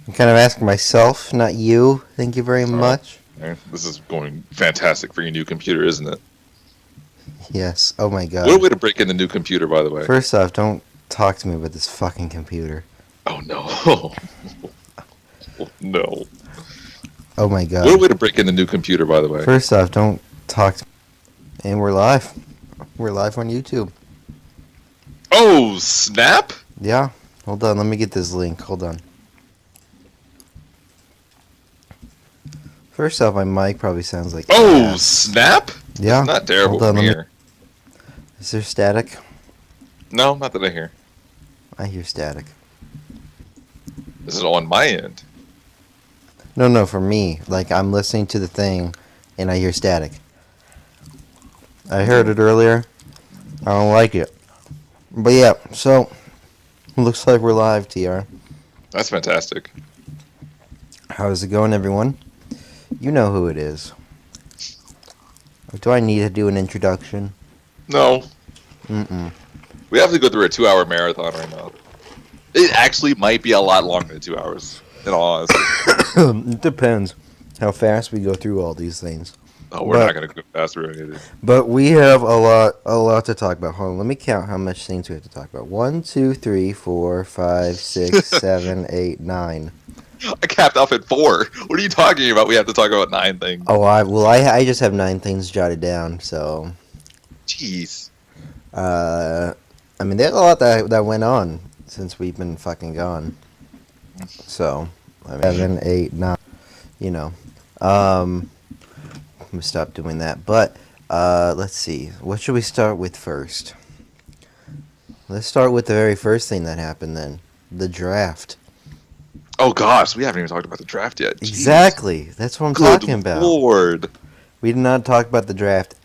I'm kind of asking myself, not you. Thank you very much. This is going fantastic for your new computer, isn't it? Yes. Oh my What a god. way to break in the new computer, by the way. First off, don't talk to me about this fucking computer. Oh no. No. Oh my What a god. way to break in the new computer, by the way. First off, don't talk to me. And we're live. We're live on YouTube. Oh, snap? Yeah. Hold on, let me get this link. Hold on. First off, my mic probably sounds like Oh, ass. snap? Yeah. It's not terrible Hold on, from here. Is there static? No, not that I hear. I hear static. This is on my end. No, for me. Like, I'm listening to the thing, and I hear static. I heard it earlier. I don't like it. But yeah, so, looks like we're live, TR. That's fantastic. How's it going, everyone? You know who it is. Do I need to do an introduction? No. Mm-mm. We have to go through a 2-hour marathon right now. It actually might be a lot longer than 2 hours, in all honesty. It depends how fast we go through all these things. Oh, we're not going to go faster or anything. But we have a lot to talk about. Hold on, let me count how much things we have to talk about. 1, 2, 3, 4, 5, 6, 7, 8, 9. I capped off at 4. What are you talking about? We have to talk about 9 things. Oh, I just have 9 things jotted down. So, Jeez. I mean, there's a lot that went on since we've been fucking gone. So, 7, 8, 9. You know, let me stop doing that. But let's see. What should we start with first? Let's start with the very first thing that happened then. The draft. Oh, gosh. We haven't even talked about the draft yet. Jeez. Exactly. That's what I'm Good talking about. Lord. We did not talk about the draft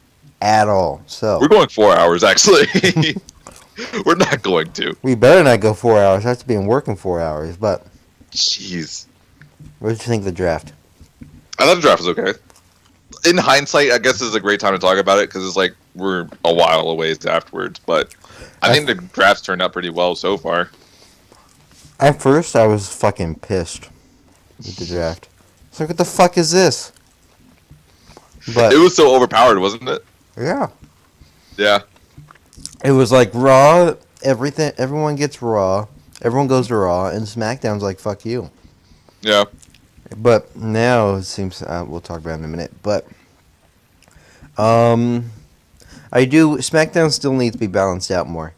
at all. So We're going 4 hours, actually. We're not going to. we better not go 4 hours. I have to be in work in 4 hours. But Jeez. what did you think of the draft? I thought the draft was okay. In hindsight, I guess this is a great time to talk about it because it's like we're a while away afterwards. But I think the draft's turned out pretty well so far. At first, I was fucking pissed with the draft. It's like, what the fuck is this? But It was so overpowered, wasn't it? yeah, Yeah. it was like Raw. Everyone gets Raw. Everyone goes to Raw, and SmackDown's like, fuck you. Yeah. But now it seems we'll talk about it in a minute. But SmackDown still needs to be balanced out more,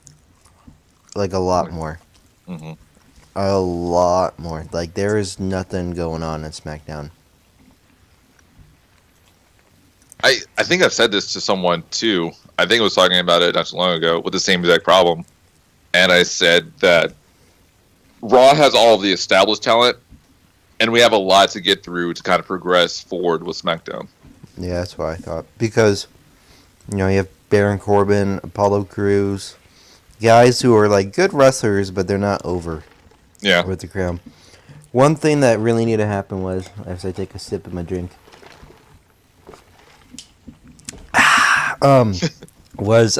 like a lot more, Mm-hmm. a lot more. Like there is nothing going on in SmackDown. I think I've said this to someone too. I think I was talking about it not too long ago with the same exact problem. And I said that Raw has all of the established talent, and we have a lot to get through to kind of progress forward with SmackDown. Yeah, that's what I thought. Because you have Baron Corbin, Apollo Crews, guys who are like good wrestlers, but they're not over. Yeah. With the crown. One thing that really needed to happen was, as I take a sip of my drink, was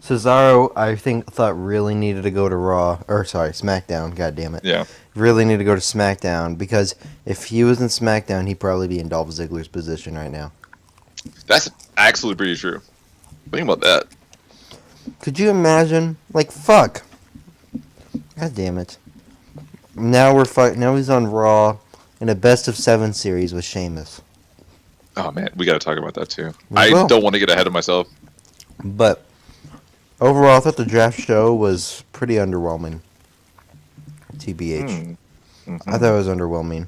Cesaro, I thought really needed to go to SmackDown, god damn it. Yeah. Really needed to go to SmackDown, because if he was in SmackDown, he'd probably be in Dolph Ziggler's position right now. That's actually pretty true. Think about that. Could you imagine? Like, fuck. God damn it. Now now he's on Raw in a best-of-7 series with Sheamus. Oh, man. We got to talk about that too. We I will. don't want to get ahead of myself. But overall, I thought the draft show was pretty underwhelming. TBH. Mm-hmm. I thought it was underwhelming.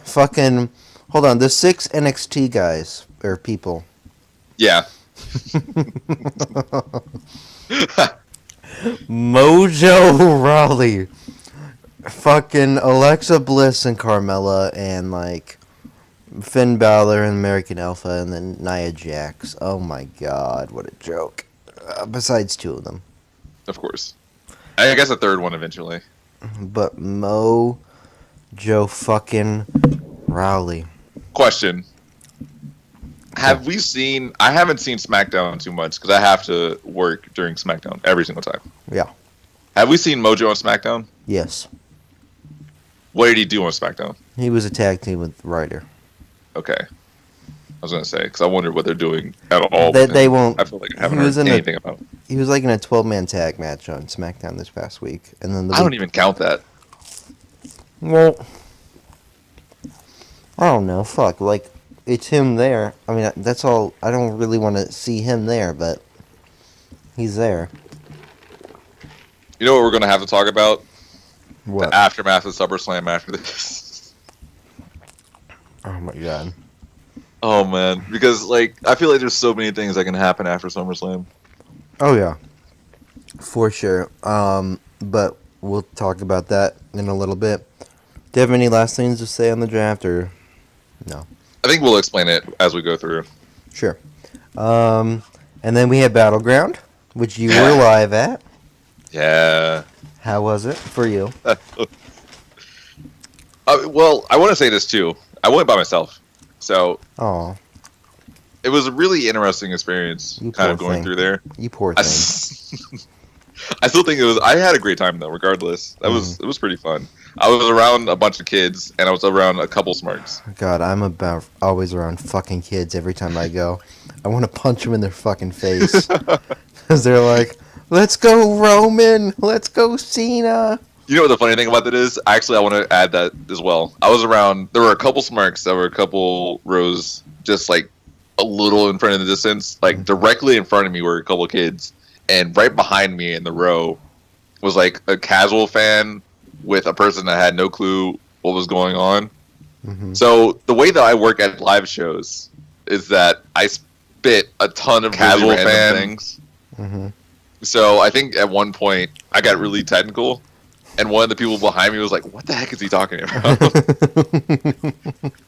Fucking, hold on. The 6 NXT guys, or people. Yeah. Mojo Rawley. Fucking Alexa Bliss and Carmella, and like Finn Balor and American Alpha, and then Nia Jax. Oh my god, what a joke. Besides 2 of them. Of course. I guess a third one eventually. But Mojo fucking Rawley. Question. Have we seen... I haven't seen SmackDown too much because I have to work during SmackDown every single time. Yeah. Have we seen Mojo on SmackDown? Yes. What did he do on SmackDown? He was a tag team with Ryder. Okay. I was gonna say because I wondered what they're doing at all. They won't. I feel like I haven't heard anything about. He was like in a 12-man tag match on SmackDown this past week, and then I don't even count that. Well, I don't know. Fuck, like it's him there. I mean, that's all. I don't really want to see him there, but he's there. You know what we're gonna have to talk about? What? The aftermath of SummerSlam after this. Oh my god. Oh man, because like I feel like there's so many things that can happen after SummerSlam. Oh yeah, for sure. But we'll talk about that in a little bit. Do you have any last things to say on the draft, or no? I think we'll explain it as we go through. Sure. And then we had Battleground, which you were live at. Yeah. How was it for you? Well, I want to say this too. I went by myself, so Oh, it was a really interesting experience. You Kind of poor going thing. through there. you poor I, thing. I still think it was. I had a great time though. Regardless, it was pretty fun. I was around a bunch of kids, and I was around a couple smarks. God, I'm about always around fucking kids every time I go. I want to punch them in their fucking face. Because they're like, let's go Roman, let's go Cena. You know what the funny thing about that is? Actually, I want to add that as well. I was around. There were a couple smarks that were a couple rows, just like a little in front of the distance. Like directly in front of me were a couple kids, and right behind me in the row was like a casual fan with a person that had no clue what was going on. Mm-hmm. So the way that I work at live shows is that I spit a ton of casual Really fan things. Mm-hmm. So I think at one point I got really technical, and one of the people behind me was like, "What the heck is he talking about?"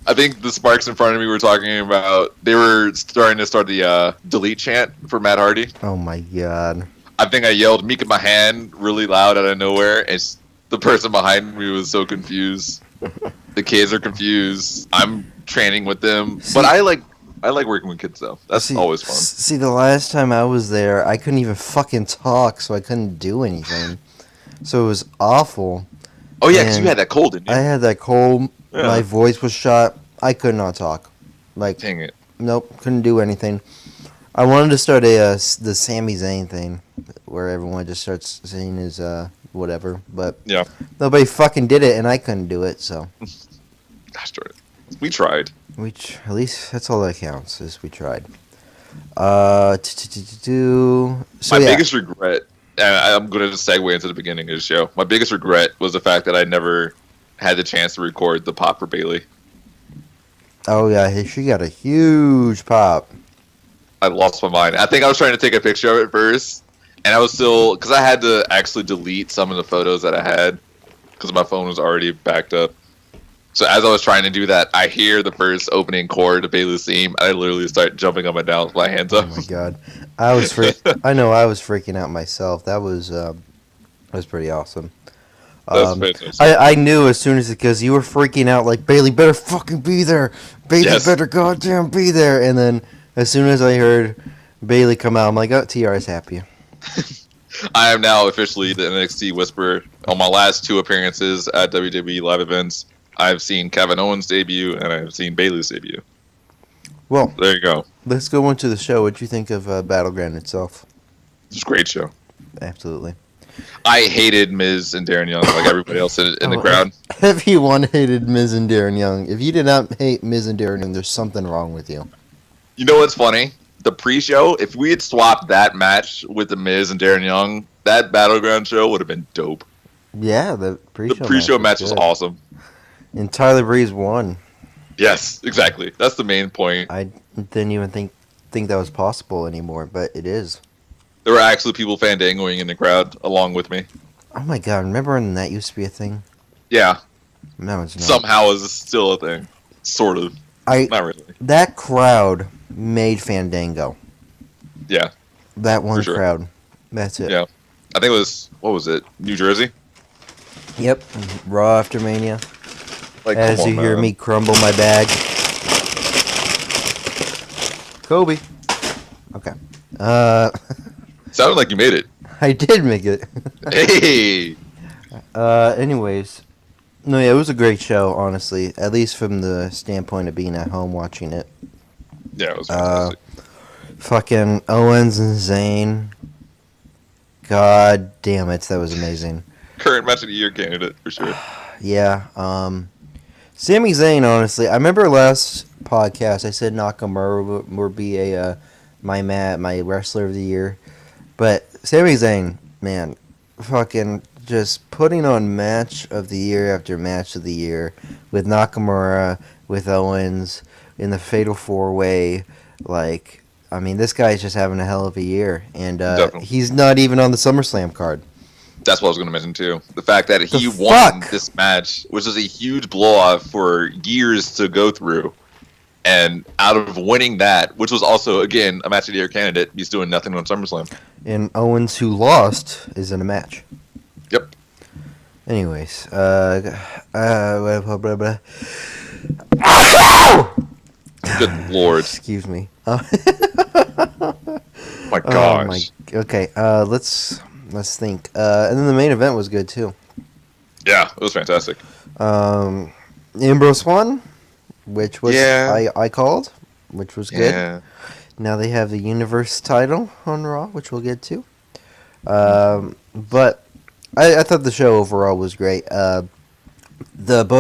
I think the sparks in front of me were talking about they were starting to start the delete chant for Matt Hardy. Oh my god. I think I yelled "Meek in my hand" really loud out of nowhere, and the person behind me was so confused. The kids are confused. I'm training with them, but I like working with kids though. That's always fun. See, the last time I was there, I couldn't even fucking talk, so I couldn't do anything. So it was awful. Oh yeah, because you had that cold, didn't you? I had that cold. Yeah. My voice was shot. I could not talk. Like, Dang it. nope, couldn't do anything. I wanted to start the Sami Zayn thing, where everyone just starts saying his whatever, but Yeah. nobody fucking did it, and I couldn't do it. So Gosh darn it. We tried. at least that's all that counts is we tried. So My yeah. biggest regret, and I'm going to segue into the beginning of the show. My biggest regret was the fact that I never had the chance to record the pop for Bailey. Oh yeah, she got a huge pop. I lost my mind. I think I was trying to take a picture of it first, and I was still because I had to actually delete some of the photos that I had because my phone was already backed up. So as I was trying to do that, I hear the first opening chord of Bailey's theme, and I literally start jumping up and down with my hands up. Oh my god, I was I know I was freaking out myself. That was pretty awesome. That's fantastic. I knew as soon as because you were freaking out like Bailey better fucking be there. Bailey better goddamn be there. And then as soon as I heard Bailey come out, I'm like, oh, TR is happy. I am now officially the NXT Whisperer. On my last two appearances at WWE live events, I've seen Kevin Owens' debut and I've seen Bailey's debut. Well, There you go. let's go into the show. What'd you think of Battleground itself? It's a great show. Absolutely. I hated Miz and Darren Young like everybody else in the crowd. Everyone hated Miz and Darren Young. If you did not hate Miz and Darren Young, there's something wrong with you. You know what's funny? The pre-show, if we had swapped that match with the Miz and Darren Young, that Battleground show would have been dope. Yeah, the pre-show match was good. awesome. And Tyler Breeze won. Yes, exactly. That's the main point. I didn't even think that was possible anymore, but it is. There were actually people fandangoing in the crowd along with me. Oh my god, remember when that used to be a thing? Yeah, No, it's not. somehow is still a thing. Sort of. Not really. That crowd made Fandango. Yeah, That one For sure. crowd. That's it. yeah. I think it was, what was it? New Jersey? Yep. Raw after Mania. Like, As come on, you hear man. me crumble my bag. Kobe. Okay. Sounded like you made it. I did make it. Hey! Anyways, No, yeah, it was a great show, honestly. At least from the standpoint of being at home watching it. Yeah, it was Uh, fantastic. fucking Owens and Zayn. God damn it, that was amazing. Current match of the year candidate for sure. Yeah. Sami Zayn, honestly, I remember last podcast I said Nakamura would be a my wrestler of the year, but Sami Zayn, man, fucking just putting on match of the year after match of the year with Nakamura, with Owens in the Fatal 4 Way, like. I mean, this guy's just having a hell of a year, and Definitely. he's not even on the SummerSlam card. That's what I was going to mention too. The fact that The he won fuck? this match, which was a huge blow off for years to go through, and out of winning that, which was also again a match of the year candidate, he's doing nothing on SummerSlam. And Owens, who lost, is in a match. Yep. Anyways, blah, blah, blah. Good lord. Excuse me. My gosh. Okay. Let's think. And then the main event was good too. Yeah, it was fantastic. Ambrose won, which was Yeah. I called, which was good. Yeah. Now they have the Universe title on Raw, which we'll get to. But I thought the show overall was great. Both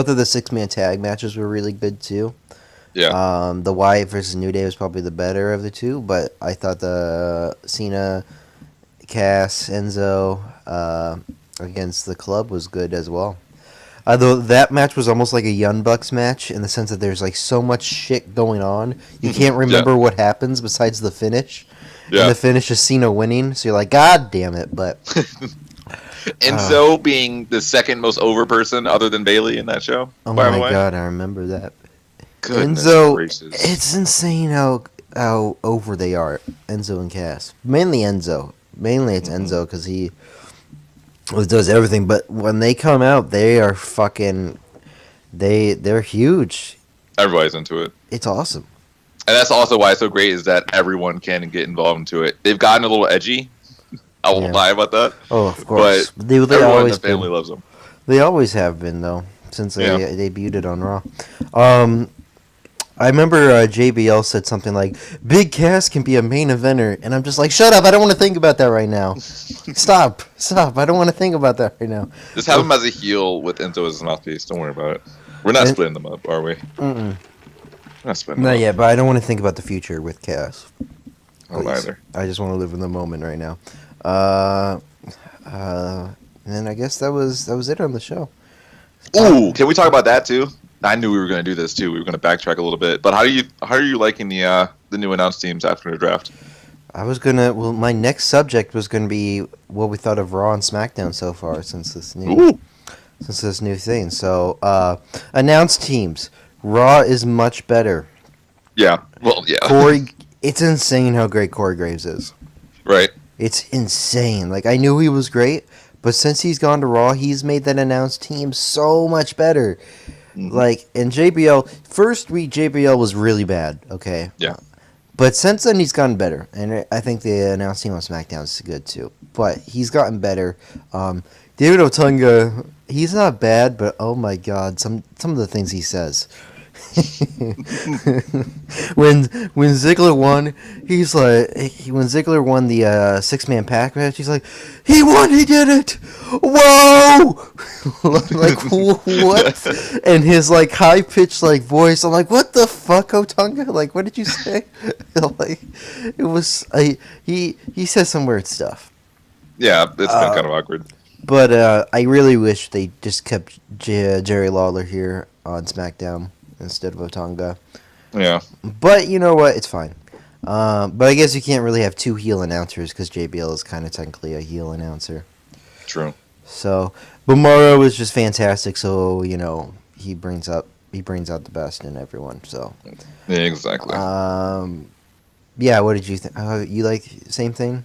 of the 6-man tag matches were really good too. Yeah. The Wyatt versus New Day was probably the better of the two, but I thought the Cena, Cass, Enzo against the Club was good as well. Though that match was almost like a Young Bucks match in the sense that there's like so much shit going on, you can't remember what happens besides the finish. Yeah. And the finish is Cena winning, so you're like, God damn it! But Enzo being the second most over person other than Bailey in that show. oh by the my way. God, I remember that. Goodness Enzo, gracious. it's insane how over they are, Enzo and Cass. Mainly Enzo. Mainly it's Enzo because he does everything. But when they come out, they are fucking. They're huge. Everybody's into it. It's awesome. And that's also why it's so great is that everyone can get involved into it. They've gotten a little edgy. I won't Yeah. lie about that. Oh, of course. But They everyone in always the family been. loves them. They always have been though since they Yeah. debuted on Raw. I remember JBL said something like, "Big Cass can be a main eventer," and I'm just like, "Shut up! I don't want to think about that right now. Stop! I don't want to think about that right now." Just have him as a heel with Enzo as his mouthpiece. Don't worry about it. We're not And- splitting them up, are we? Mm-mm. We're not splitting Not them yet, but I don't want to think about the future with Cass. up. I don't either. I just want to live in the moment right now. And then I guess that was it on the show. Ooh, can we talk about that too? I knew we were going to do this too. We were going to backtrack a little bit. But how are you liking the new announced teams after the draft? My next subject was gonna be what we thought of Raw and SmackDown so far since this Ooh. new thing. So, announced teams. Raw is much better. Yeah. Well, yeah. Corey, it's insane how great Corey Graves is. Right. It's insane. Like, I knew he was great, but since he's gone to Raw, he's made that announced team so much better. Mhm. Like, and JBL, first week JBL was really bad, okay? Yeah. But since then, he's gotten better. And I think the announced team on SmackDown is good, too. But he's gotten better. David Otunga, he's not bad, but oh my God, some of the things he says. when Ziggler won, he's like, when Ziggler won the 6-man pack match, he's like, he won, he did it, whoa, like what? And his like high pitched like voice, I'm like, what the fuck, Otunga? Like, what did you say? Like, it was he says some weird stuff. Yeah, it's been kind of awkward. But I really wish they just kept Jerry Lawler here on SmackDown instead of Otunga. Yeah. But you know what? It's fine. But I guess you can't really have two heel announcers because JBL is kind of technically a heel announcer. True. So, but Morrow is just fantastic. So you know he brings out the best in everyone. So, Yeah, exactly. yeah. What did you think? You like same thing?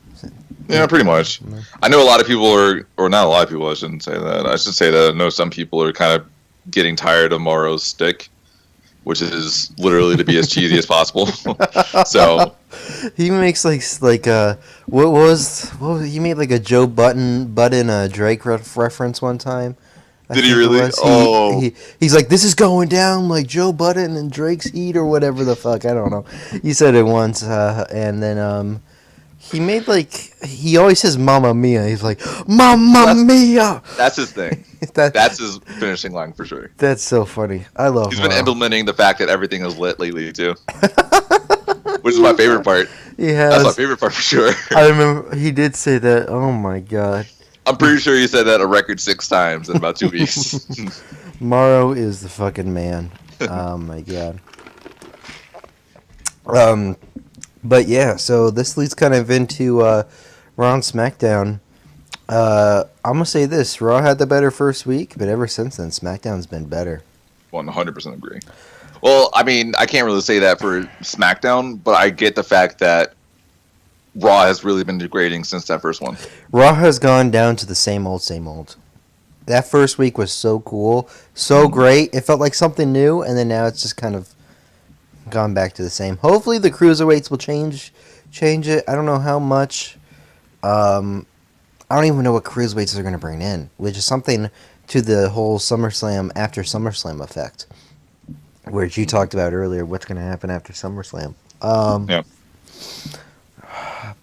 Yeah, pretty much. No. I know a lot of people or not a lot of people, I shouldn't say that. I should say that I know some people are kind of getting tired of Morrow's stick, which is literally to be as cheesy as possible. So He makes like what was he made like a Joe Button Drake reference one time. Did he really? He's like, this is going down like Joe Budden and Drake's Heat or whatever the fuck. I don't know. He said it once, and then he made he always says "Mamma Mia." He's like, "Mamma Mia." That's his thing. That's his finishing line for sure. That's so funny. I love. He's been implementing the fact that everything is lit lately too, which is my favorite part. That's my favorite part for sure. I remember he did say that. Oh my god. I'm pretty sure he said that a record 6 times in about 2 weeks. Morrow is the fucking man. Oh my god. But yeah, so this leads kind of into Raw and SmackDown. I'm gonna say this: Raw had the better first week, but ever since then, SmackDown's been better. 100% agree. Well, I mean, I can't really say that for SmackDown, but I get the fact that Raw has really been degrading since that first one. Raw has gone down to the same old, same old. That first week was so cool, so great. It felt like something new, and then now it's just kind of gone back to the same. Hopefully, the cruiserweights will change it. I don't know how much. I don't even know what cruiserweights they're going to bring in, which is something to the whole SummerSlam after SummerSlam effect, which you talked about earlier. What's going to happen after SummerSlam? Yeah.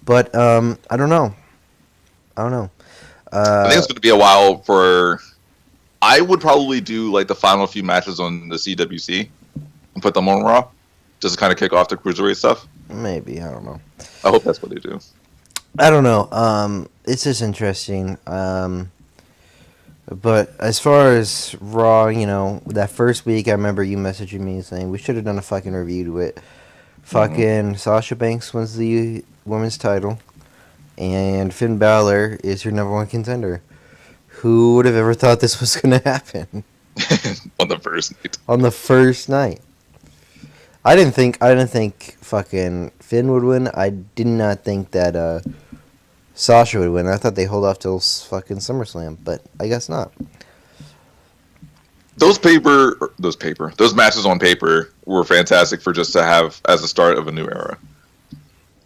But I don't know. I think it's going to be a while for. I would probably do like the final few matches on the CWC and put them on Raw, just to kind of kick off the cruiserweight stuff. Maybe, I don't know. I hope that's what they do. I don't know. It's just interesting. But as far as Raw, that first week, I remember you messaging me saying we should have done a fucking review to it. Fucking Sasha Banks wins the women's title, and Finn Balor is your number one contender. Who would have ever thought this was going to happen? On the first night. On the first night. I didn't think fucking Finn would win. I did not think that Sasha would win. I thought they hold off till fucking SummerSlam, but I guess not. Those matches on paper were fantastic for just to have as the start of a new era.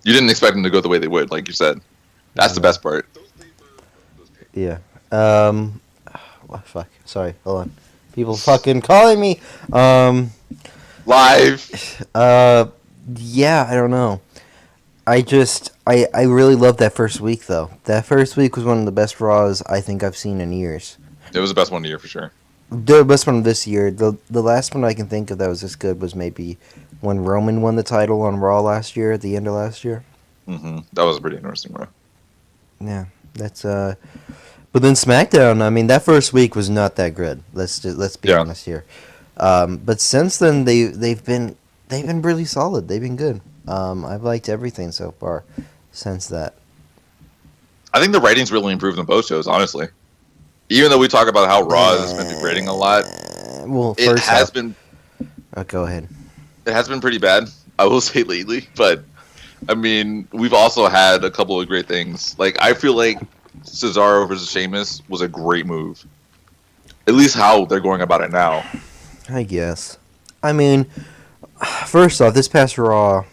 You didn't expect them to go the way they would, like you said. That's the best part. Yeah. Oh, fuck. Sorry. Hold on. People fucking calling me. Live. Yeah, I don't know. I really loved that first week, though. That first week was one of the best Raws I think I've seen in years. It was the best one of the year for sure. The best one this year. The last one I can think of that was this good was maybe when Roman won the title on Raw last year, at the end of last year. Mm-hmm. That was a pretty interesting Raw. Yeah, that's But then SmackDown, I mean, that first week was not that good. Let's be honest here. But since then, they've been really solid. They've been good. I've liked everything so far since that. I think the ratings really improved on both shows, honestly. Even though we talk about how Raw has been degrading a lot, well, it has been. Go ahead. It has been pretty bad, I will say, lately. But I mean, we've also had a couple of great things. Like, I feel like Cesaro versus Sheamus was a great move. At least how they're going about it now. I guess. I mean, first off, this past Raw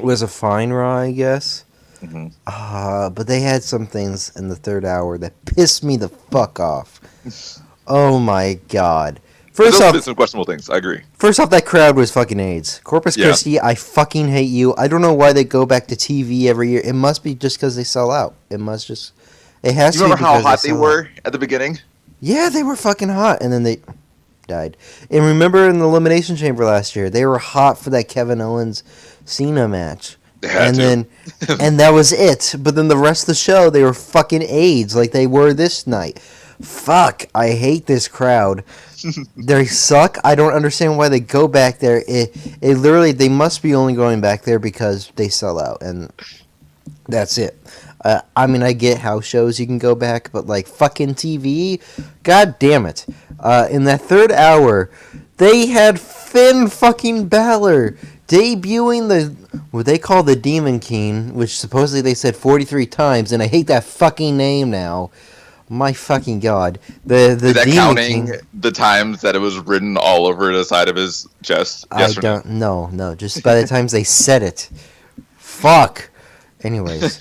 was a fine Raw, I guess. Mm-hmm. But they had some things in the third hour that pissed me the fuck off. Oh my god. First off, some questionable things. I agree. First off, that crowd was fucking AIDS. Corpus Christi, I fucking hate you. I don't know why they go back to TV every year. It must be just because they sell out. It has to. You remember how hot they were at the beginning? Yeah, they were fucking hot, and then they died. And remember in the Elimination Chamber last year, they were hot for that Kevin Owens Cena match. And that was it. But then the rest of the show, they were fucking AIDS like they were this night. Fuck, I hate this crowd. They suck. I don't understand why they go back there. It literally, they must be only going back there because they sell out, and that's it. I mean, I get house shows you can go back, but like fucking TV, god damn it. In that third hour, they had Finn fucking Balor debuting what they call the Demon King, which supposedly they said 43 times, and I hate that fucking name now. My fucking god. The Is that Demon counting King, the times that it was written all over the side of his chest? Yes, I don't no, just by the times they said it. Fuck. Anyways,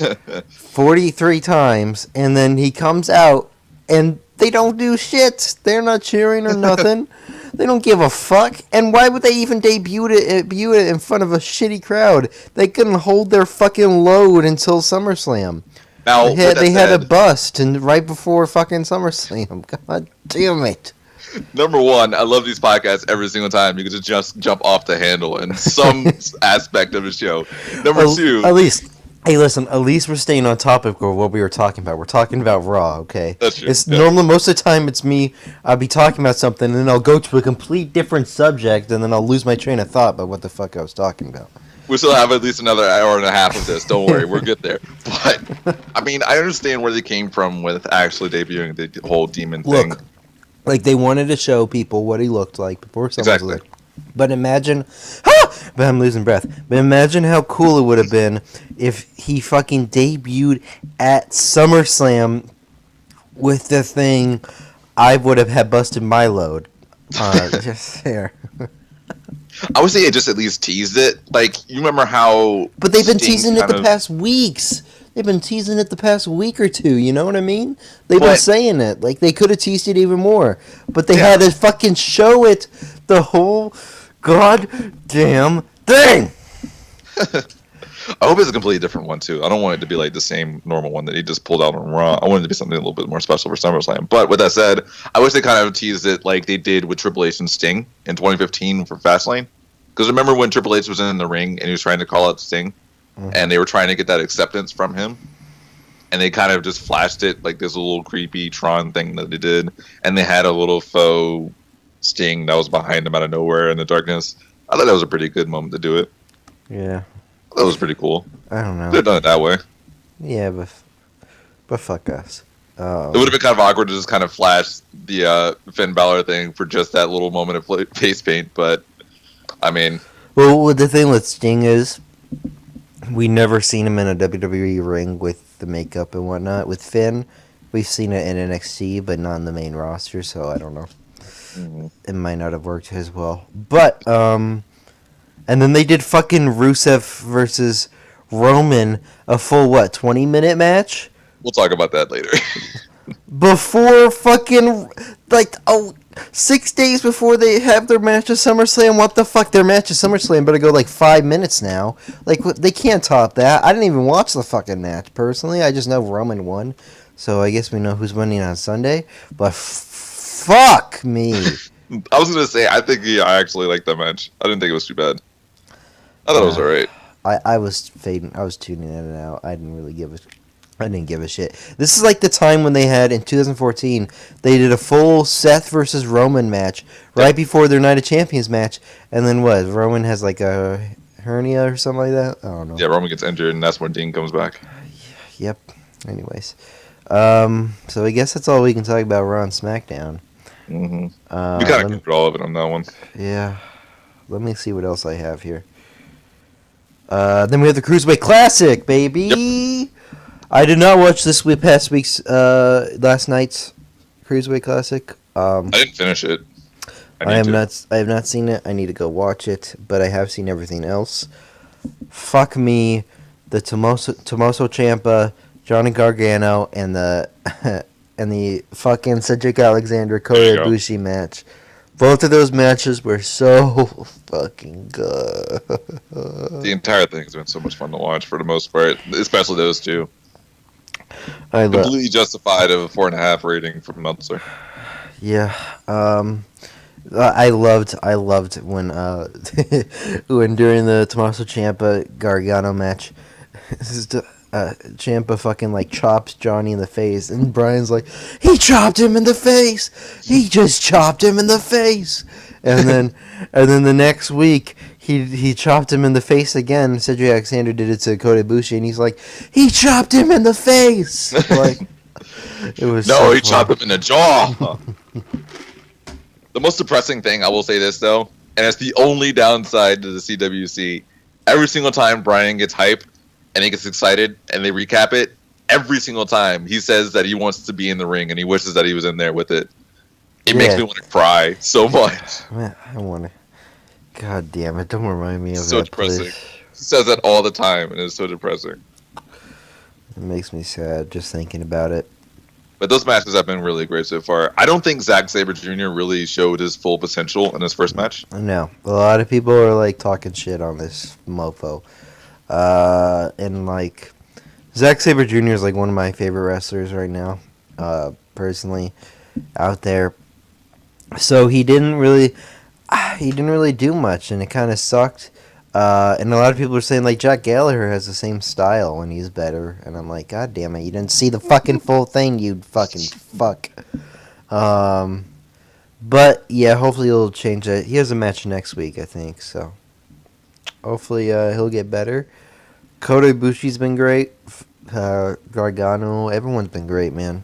43 times, and then he comes out, and They don't do shit. They're not cheering or nothing. They don't give a fuck. And why would they even debut it in front of a shitty crowd? They couldn't hold their fucking load until SummerSlam. Now, They had a bust and right before fucking SummerSlam. God damn it. Number one, I love these podcasts every single time. You can just jump off the handle in some aspect of the show. Number two. At least, hey, listen. At least we're staying on topic of what we were talking about. We're talking about Raw, okay? That's true. It's normally most of the time it's me. I'll be talking about something and then I'll go to a complete different subject and then I'll lose my train of thought about what the fuck I was talking about. We still have at least another hour and a half of this. Don't worry, we're good there. But I mean, I understand where they came from with actually debuting the whole demon thing. Look, like they wanted to show people what he looked like before SummerSlam. Exactly. But imagine, but I'm losing breath. But imagine how cool it would have been if he fucking debuted at SummerSlam with the thing. I would have had busted my load. Just there. I would say it just at least teased it. Like, you remember how... But they've been teasing it the past weeks. They've been teasing it the past week or two, you know what I mean? They've been saying it. Like, they could have teased it even more. But they had to fucking show it the whole goddamn thing! I hope it's a completely different one, too. I don't want it to be like the same normal one that he just pulled out on Raw. I want it to be something a little bit more special for SummerSlam. But with that said, I wish they kind of teased it like they did with Triple H and Sting in 2015 for Fastlane. Because remember when Triple H was in the ring and he was trying to call out Sting? Mm-hmm. And they were trying to get that acceptance from him? And they kind of just flashed it like this little creepy Tron thing that they did. And they had a little faux Sting that was behind him out of nowhere in the darkness. I thought that was a pretty good moment to do it. Yeah. That was pretty cool. I don't know. They've done it that way. Yeah, but fuck us. It would have been kind of awkward to just kind of flash the Finn Balor thing for just that little moment of face paint, but I mean... Well, the thing with Sting is, we never seen him in a WWE ring with the makeup and whatnot. With Finn, we've seen it in NXT, but not in the main roster, so I don't know. Mm-hmm. It might not have worked as well. But, and then they did fucking Rusev versus Roman, a full, 20-minute match? We'll talk about that later. Before fucking, 6 days before they have their match at SummerSlam. What the fuck? Their match at SummerSlam better go 5 minutes now. They can't top that. I didn't even watch the fucking match, personally. I just know Roman won. So I guess we know who's winning on Sunday. But fuck me. I was going to say, I actually liked that match. I didn't think it was too bad. I thought it was alright. I was fading. I was tuning in and out. I didn't give a shit. This is like the time when they had, in 2014, they did a full Seth versus Roman match right before their Night of Champions match. And then what? Roman has a hernia or something like that? I don't know. Yeah, Roman gets injured and that's when Dean comes back. Yep. Anyways. So I guess that's all we can talk about Raw and SmackDown. Mm-hmm. We kind of covered all of it on that one. Yeah. Let me see what else I have here. Then we have the Cruiserweight Classic, baby. Yep. I did not watch last night's Cruiserweight Classic. I didn't finish it. I have not seen it. I need to go watch it, but I have seen everything else. Fuck me, the Tommaso Ciampa, Johnny Gargano, and the and the fucking Cedric Alexander Kota Ibushi match. Both of those matches were so fucking good. The entire thing has been so much fun to watch for the most part, especially those two. Completely justified of a 4.5 rating from Meltzer. Yeah, I loved when when during the Tommaso Ciampa Gargano match, Ciampa fucking chops Johnny in the face, and Brian's like, he chopped him in the face. He just chopped him in the face, and then the next week he chopped him in the face again. Cedric Alexander did it to Kota Ibushi, and he's like, he chopped him in the face. It was he chopped him in the jaw. The most depressing thing, I will say this though, and it's the only downside to the CWC. Every single time Brian gets hype and he gets excited and they recap it, every single time he says that he wants to be in the ring and he wishes that he was in there with it. It makes me want to cry so much. Man, I want to. God damn it! Don't remind me of so that. Depressing. Please. He says that all the time, and it's so depressing. It makes me sad just thinking about it. But those matches have been really great so far. I don't think Zack Sabre Jr. really showed his full potential in his first match. No, a lot of people are like talking shit on this mofo, and like Zack Sabre Jr. is like one of my favorite wrestlers right now, personally, out there. So he didn't really do much, and it kind of sucked. And a lot of people are saying like Jack Gallagher has the same style and he's better, and I'm like, God damn it, you didn't see the fucking full thing, you fucking fuck. But yeah, hopefully he'll change it. He has a match next week, I think. So hopefully he'll get better. Kota Ibushi's been great. Gargano, everyone's been great, man.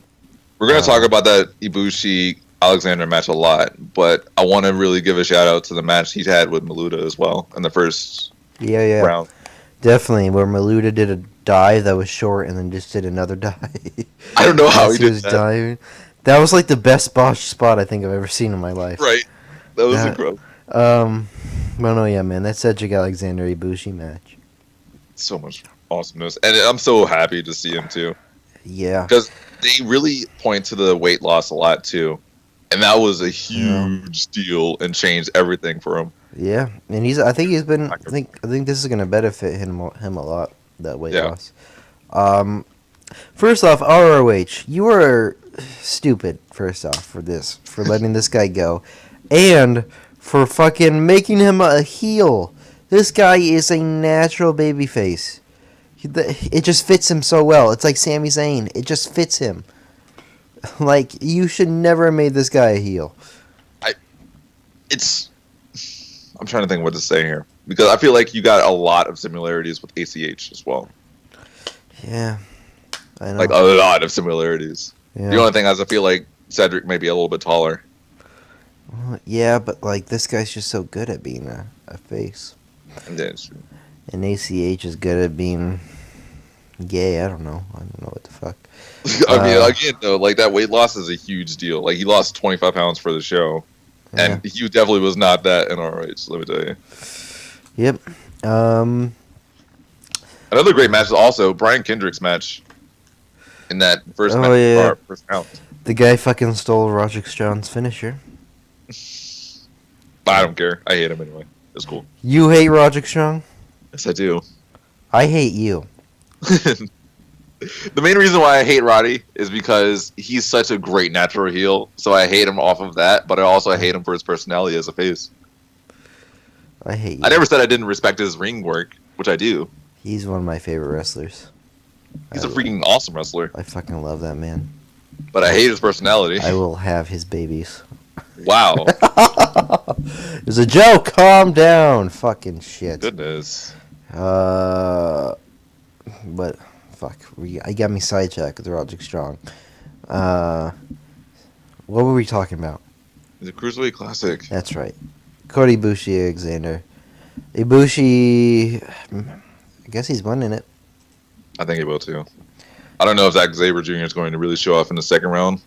We're going to talk about that Ibushi Alexander match a lot, but I want to really give a shout out to the match he had with Maluda as well in the first round. Definitely, where Maluda did a dive that was short and then just did another dive. I don't know how he did was that. Diving. That was like the best botched spot I think I've ever seen in my life. Right. That was incredible. Well, no, yeah, man. That Cedric Alexander Ibushi match. So much awesomeness. And I'm so happy to see him, too. Yeah. Because they really point to the weight loss a lot, too. And that was a huge deal and changed everything for him. Yeah, and I think this is gonna benefit him a lot, that weight loss. First off, ROH, you are stupid. First off, for letting this guy go, and for fucking making him a heel. This guy is a natural babyface. It just fits him so well. It's like Sami Zayn. It just fits him. Like, you should never have made this guy a heel. I'm trying to think what to say here. Because I feel like you got a lot of similarities with ACH as well. Yeah. I know. Like, a lot of similarities. Yeah. The only thing is I feel like Cedric may be a little bit taller. Yeah, but, like, this guy's just so good at being a face. That's true. And ACH is good at being gay. I don't know what the fuck. I mean, again, though, like, that weight loss is a huge deal. Like, he lost 25 pounds for the show. Yeah. And he definitely was not that in ROH, let me tell you. Yep. Another great match is also Brian Kendrick's match in that first match, first round. The guy fucking stole Roderick Strong's finisher. But I don't care. I hate him anyway. It's cool. You hate Roderick Strong? Yes, I do. I hate you. The main reason why I hate Roddy is because he's such a great natural heel, so I hate him off of that, but I also hate him for his personality as a face. I hate you. I never said I didn't respect his ring work, which I do. He's one of my favorite wrestlers. He's a freaking awesome wrestler. I fucking love that man. But I hate his personality. I will have his babies. Wow. It was a joke. Calm down. Fucking shit. Goodness. But fuck, I got me sidetracked with Roderick Strong. What were we talking about? It's a Cruiserweight Classic. That's right. Cody Ibushi, Alexander. Ibushi, I guess he's winning it. I think he will too. I don't know if Zack Sabre Jr. is going to really show off in the second round.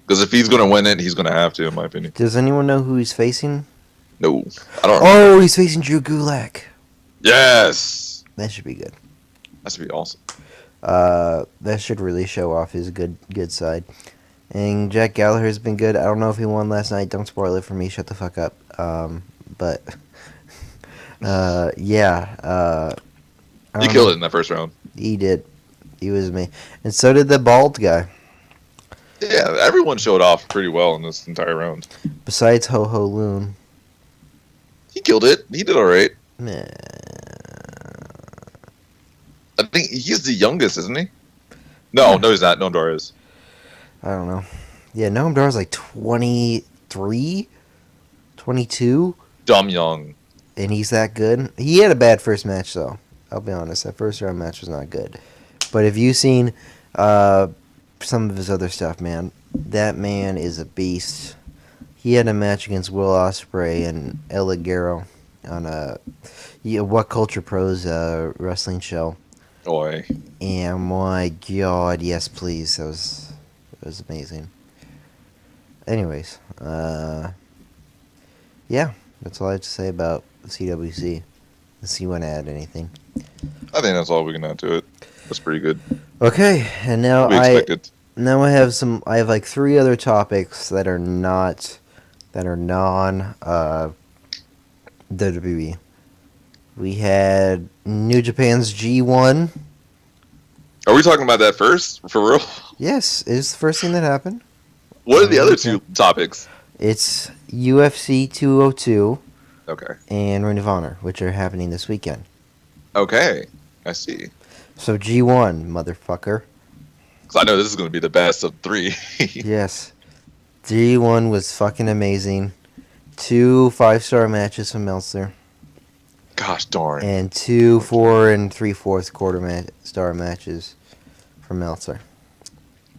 Because if he's going to win it, he's going to have to, in my opinion. Does anyone know who he's facing? No. I don't know. Oh, he's facing Drew Gulak. Yes! That should be good. That should be awesome. That should really show off his good side. And Jack Gallagher's been good. I don't know if he won last night. Don't spoil it for me. Shut the fuck up. But yeah. He killed it in that first round. He did. He was me. And so did the bald guy. Yeah, everyone showed off pretty well in this entire round. Besides Ho Ho Loon. He killed it. He did alright. Nah. I think he's the youngest, isn't he? No, he's not. Noam Dar is. I don't know. Yeah, Noam Dar's like 23? 22? Dumb young. And he's that good? He had a bad first match, though. I'll be honest. That first round match was not good. But if you've seen some of his other stuff, man, that man is a beast. He had a match against Will Ospreay and El Ligero on What Culture Pro's wrestling show. Boy. And my God, yes, please. It was amazing. Anyways, yeah, that's all I have to say about the CWC. Unless you want to add anything. I think that's all we can add to it. That's pretty good. Okay, and now We expected. Now I have like three other topics that are non WWE. We had New Japan's G1. Are we talking about that first? For real? Yes, it's the first thing that happened. What are the New other Japan. two topics? It's UFC 202 Okay. and Ring of Honor, which are happening this weekend. Okay. I see. So G1, motherfucker. Because I know this is going to be the best of three. Yes. G1 was fucking amazing. 2 5-star matches from Meltzer. Gosh darn. And 2 4 and 3/4 star matches from Meltzer.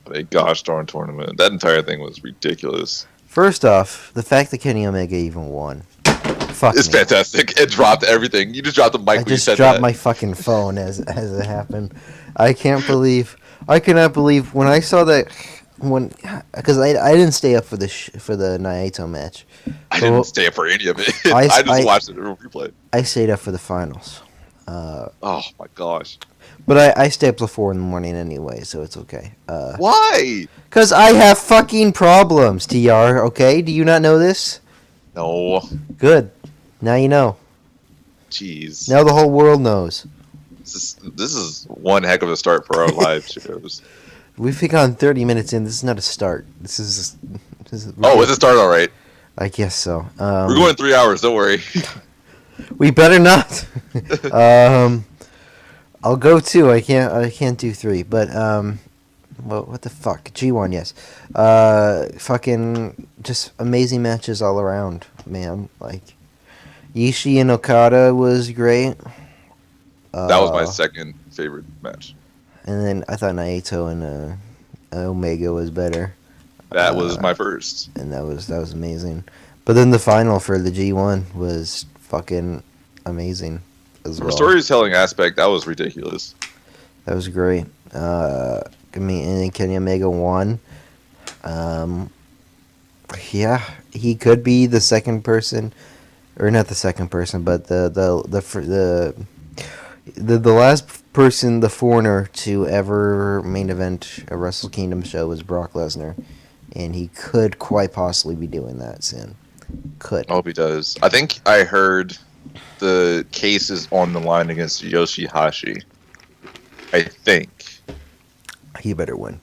A gosh darn tournament. That entire thing was ridiculous. First off, the fact that Kenny Omega even won. Fuck It's me. fantastic. It dropped everything. You just dropped the mic I when you just said dropped that. my fucking phone as it happened. I cannot believe when I saw that because I didn't stay up for the Naito match. I So didn't stay up for any of it. I- I just I- watched it on replay. I stayed up for the finals. Oh my gosh. But I stay up till 4 in the morning anyway, so it's okay. Why? Cause I have fucking problems, TR. Okay, do you not know this? No. Good. Now you know. Jeez. Now the whole world knows. This is one heck of a start for our live shows. We've gone 30 minutes in. This is not a start. This is. Oh, it's a start all right. I guess so. We're going 3 hours. Don't worry. We better not. I'll go 2. I can't do 3. But well, what the fuck? G1, yes. Fucking just amazing matches all around, man. Like Ishii and Okada was great. That was my second favorite match. And then I thought Naito and Omega was better. That was my first. And that was amazing. But then the final for the G1 was fucking amazing as From well. a storytelling aspect, that was ridiculous. That was great. I mean, and then Kenny Omega won. Yeah, he could be the second person, or not the second person, but the last person, the foreigner, to ever main event a Wrestle Kingdom show was Brock Lesnar, and he could quite possibly be doing that soon. Could. I hope he does. I think I heard the case is on the line against Yoshihashi. I think. He better win.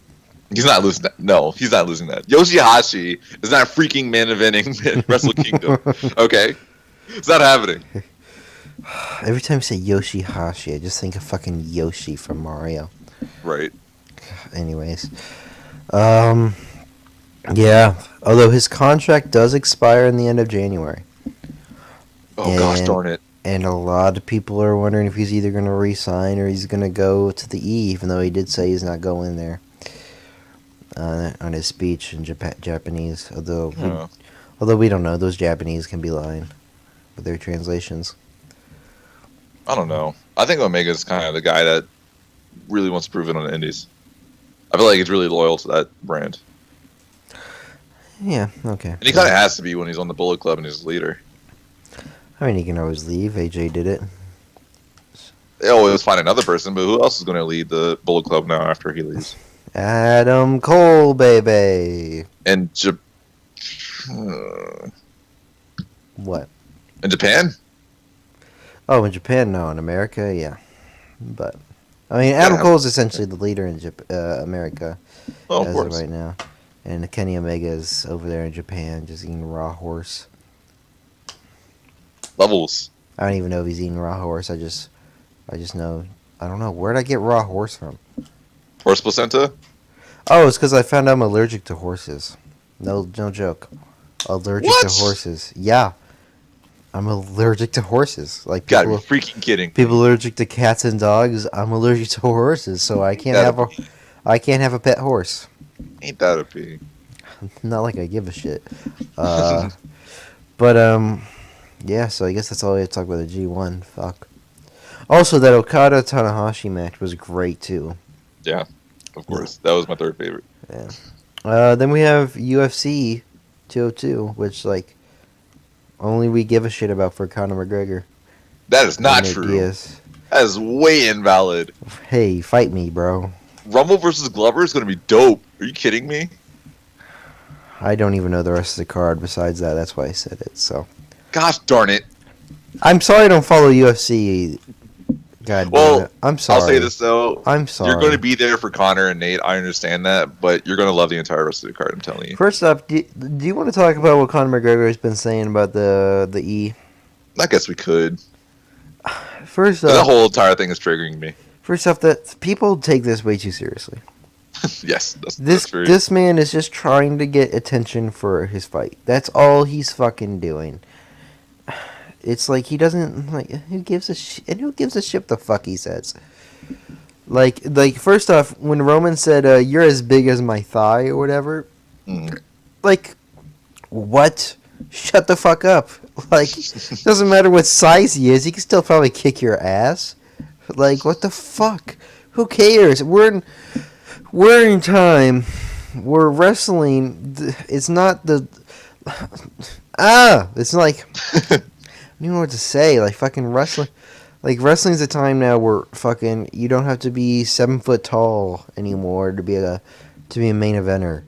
He's not losing that. No, he's not losing that. Yoshihashi is not freaking main eventing in Wrestle Kingdom. Okay? It's not happening. Every time you say Yoshihashi, I just think of fucking Yoshi from Mario. Right. Anyways. Yeah. Although his contract does expire in the end of January. Oh, gosh darn it. And a lot of people are wondering if he's either going to re-sign or he's going to go to the E, even though he did say he's not going there on his speech in Japanese. Although we don't know, those Japanese can be lying with their translations. I don't know. I think Omega's kind of the guy that really wants to prove it on the Indies. I feel like he's really loyal to that brand. Yeah, okay. And he kind of has to be when he's on the Bullet Club and he's leader. I mean, he can always leave. AJ did it. They always find another person, but who else is going to lead the Bullet Club now after he leaves? Adam Cole, baby. And What? in Japan? Oh, in Japan, no. In America, yeah. But, I mean, Adam Yeah. Cole is essentially the leader in America Well, of as course. of right now. And Kenny Omega is over there in Japan just eating raw horse. Levels. I don't even know if he's eating raw horse. I just know. I don't know. Where'd I get raw horse from? Horse placenta? Oh, it's because I found out I'm allergic to horses. No joke. Allergic What? to horses. Yeah. I'm allergic to horses. Like Gotta be people, freaking kidding. people allergic to cats and dogs. I'm allergic to horses, so I can't have a pet horse. Ain't that a pee? Not like I give a shit. But yeah. So I guess that's all we have to talk about the G1. Fuck. Also, that Okada Tanahashi match was great too. Yeah, of course. That was my third favorite. Yeah. Then we have UFC 202, which like only we give a shit about for Conor McGregor. That is not And Nate true. Diaz. That is way invalid. Hey, fight me, bro. Rumble versus Glover is going to be dope. Are you kidding me? I don't even know the rest of the card besides that. That's why I said it. So Gosh darn it. I'm sorry I don't follow UFC. God damn it. I'm sorry. I'll say this though. I'm sorry. You're going to be there for Connor and Nate. I understand that, but you're going to love the entire rest of the card. I'm telling you. First up, do you want to talk about what Conor McGregor has been saying about the E? I guess we could. First The up, whole entire thing is triggering me. first off, that people take this way too seriously. Yes, This man is just trying to get attention for his fight. That's all he's fucking doing. It's like he doesn't like. Who gives a shit? And who gives a shit the fuck he says? Like first off, when Roman said, "You're as big as my thigh" or whatever, like, what? Shut the fuck up. Like, doesn't matter what size he is, he can still probably kick your ass. Like, what the fuck? Who cares? We're in time. We're wrestling. It's not the. It's like. I don't even know what to say. Like, fucking wrestling. Like, wrestling's a time now where fucking you don't have to be 7 foot tall anymore to be a main eventer.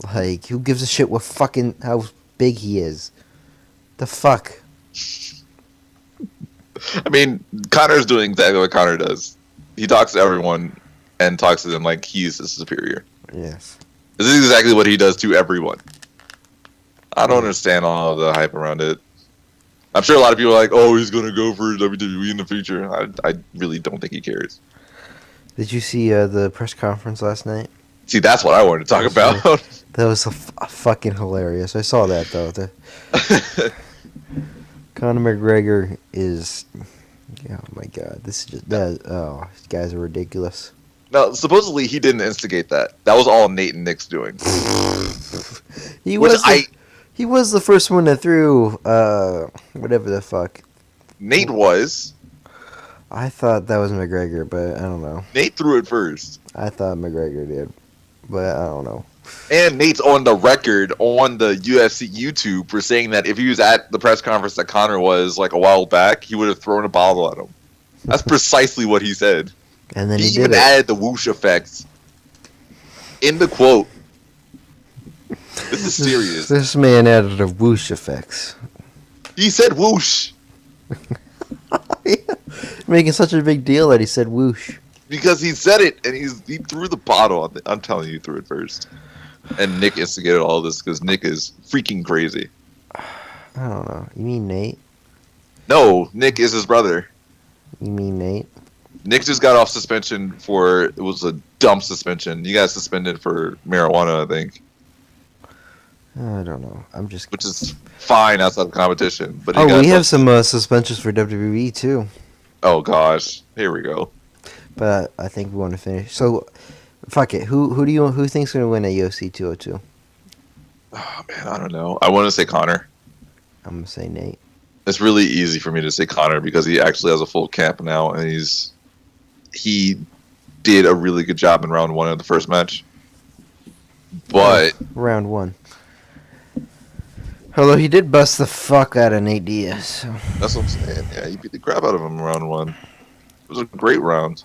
Like, who gives a shit what fucking how big he is? The fuck. I mean, Connor's doing exactly what Connor does. He talks to everyone and talks to them like he's the superior. Yes. This is exactly what he does to everyone. I don't understand all of the hype around it. I'm sure a lot of people are like, oh, he's going to go for WWE in the future. I really don't think he cares. Did you see the press conference last night? See, that's what I wanted to talk about. That was fucking hilarious. I saw that, though. Conor McGregor is... Oh, my God. This is just... these guys are ridiculous. Now, supposedly, he didn't instigate that. That was all Nate and Nick's doing. He was the first one that threw, whatever the fuck. Nate was. I thought that was McGregor, but I don't know. Nate threw it first. I thought McGregor did, but I don't know. And Nate's on the record on the UFC YouTube for saying that if he was at the press conference that Connor was like a while back, he would have thrown a bottle at him. That's precisely what he said. And then he he even did it. added the whoosh effects in the quote. This is serious. This man added the whoosh effects. He said whoosh. Making such a big deal that he said whoosh. Because he said it, and he threw the bottle. I'm telling you, he threw it first. And Nick instigated all this because Nick is freaking crazy. I don't know. You mean Nate? No, Nick is his brother. You mean Nate? Nick just got off suspension for, it was a dumb suspension. He got suspended for marijuana, I think. I don't know. Which is fine outside of competition. But we have some suspensions for WWE too. Oh gosh, here we go. But I think we want to finish. So, fuck it. Who thinks going to win at UFC 202? Oh man, I don't know. I want to say Connor. I'm gonna say Nate. It's really easy for me to say Connor because he actually has a full camp now, and he did a really good job in round 1 of the first match. But round 1. Although he did bust the fuck out of Nate Diaz. So. That's what I'm saying. Yeah, he beat the crap out of him in round 1. It was a great round.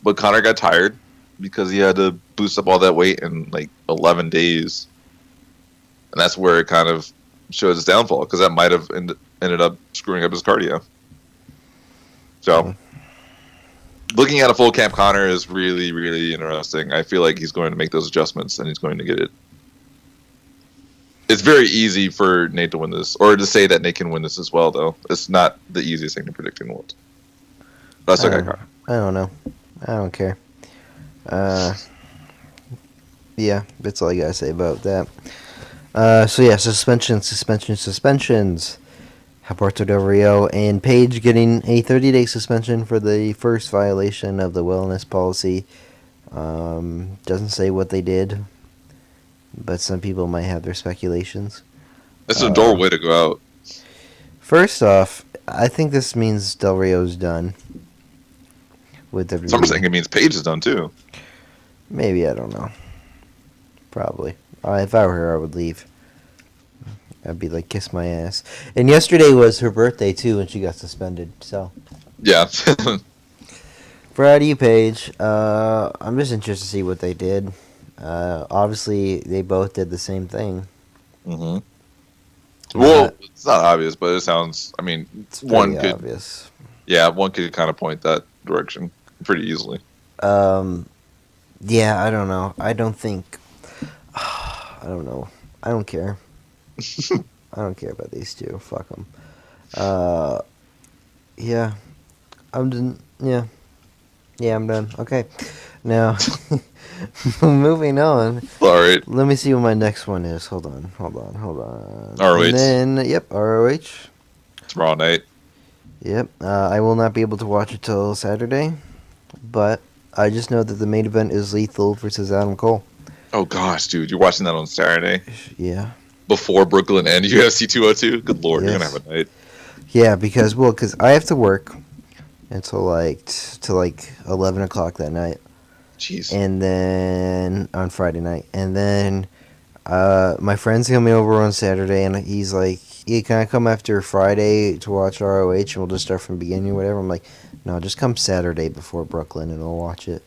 But Connor got tired because he had to boost up all that weight in like 11 days. And that's where it kind of showed his downfall because that might have ended up screwing up his cardio. So, looking at a full camp Connor is really, really interesting. I feel like he's going to make those adjustments and he's going to get it. It's very easy for Nate to win this, or to say that Nate can win this as well, though. It's not the easiest thing to predict in the world. That's okay, Connor. I don't know. I don't care. Yeah, that's all I gotta say about that. Suspensions. Alberto Del Rio and Paige getting a 30-day suspension for the first violation of the wellness policy. Doesn't say what they did, but some people might have their speculations. That's a doorway to go out. First off, I think this means Del Rio's done with WWE. Some are saying it means Paige is done too. Maybe, I don't know. Probably. If I were her, I would leave. I'd be like, kiss my ass. And yesterday was her birthday, too, and she got suspended, so. Yeah. Proud of you, Paige. I'm just interested to see what they did. Obviously, they both did the same thing. Hmm. Uh, Well, it's not obvious, but it sounds. I mean, it's one pretty could, obvious. yeah, one could kind of point that direction pretty easily. Um, yeah, I don't know. I don't think. I don't know. I don't care. I don't care about these two. Fuck them. Uh, yeah, I'm done. Yeah, yeah, I'm done. Okay, now moving on. All right, Let me see what my next one is. Hold on, hold on, hold on. And ROH then, yep, ROH. tomorrow night. Yep, I will not be able to watch it till Saturday, but I just know that the main event is Lethal versus Adam Cole. Oh gosh, dude, you're watching that on Saturday Yeah. before Brooklyn and UFC 202. Good lord, you're gonna Yes. have a night. Yeah, because I have to work until till like 11 o'clock that night, Jeez. and then on Friday night, and then my friend's coming over on Saturday, and he's like, "Yeah, can I come after Friday to watch ROH, and we'll just start from the beginning or whatever?" I'm like, "No, just come Saturday before Brooklyn, and we'll watch it."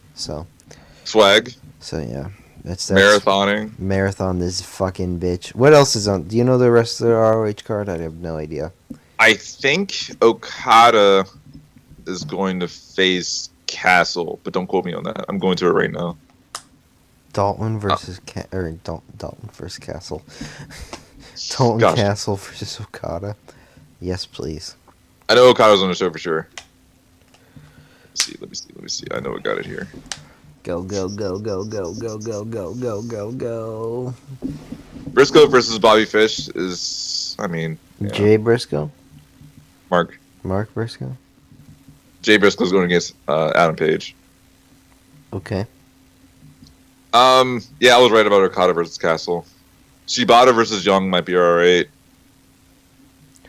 Swag, So yeah, that's marathoning. marathon this fucking bitch. What else is on? Do you know the rest of the ROH card? I have no idea. I think Okada is going to face Castle, but don't quote me on that. I'm going to it right now. Dalton Uh, versus Dalton versus Castle. Dalton gosh, Castle versus Okada. Yes, please. I know Okada's on the show for sure. Let me see. I know I got it here. Go go go go go go go go go go go. Briscoe versus Bobby Fish is, I mean, yeah. Jay Briscoe. Mark Mark Briscoe. Jay Briscoe's going against Adam Page. Okay. Yeah, I was right about Okada versus Castle. Shibata versus Young might be alright.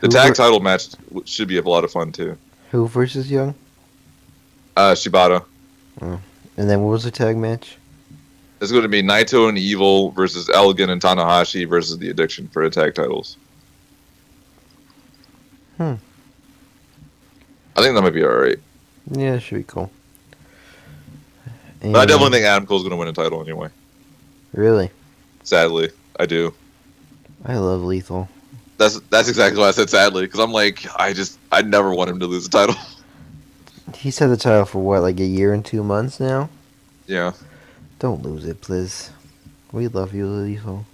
The Who tag ver- title match should be a lot of fun too. Who versus Young? Shibata. Oh. And then what was the tag match? It's going to be Naito and Evil versus Elegant and Tanahashi versus The Addiction for the tag titles. Hmm. I think that might be alright. Yeah, it should be cool. But I definitely think Adam Cole's going to win a title anyway. Really? Sadly, I do. I love Lethal. That's exactly why I said sadly, because I'm like, I never want him to lose the title. He's had the title for what, like a year and 2 months now? Yeah, Don't lose it, please. We love you, Lethal.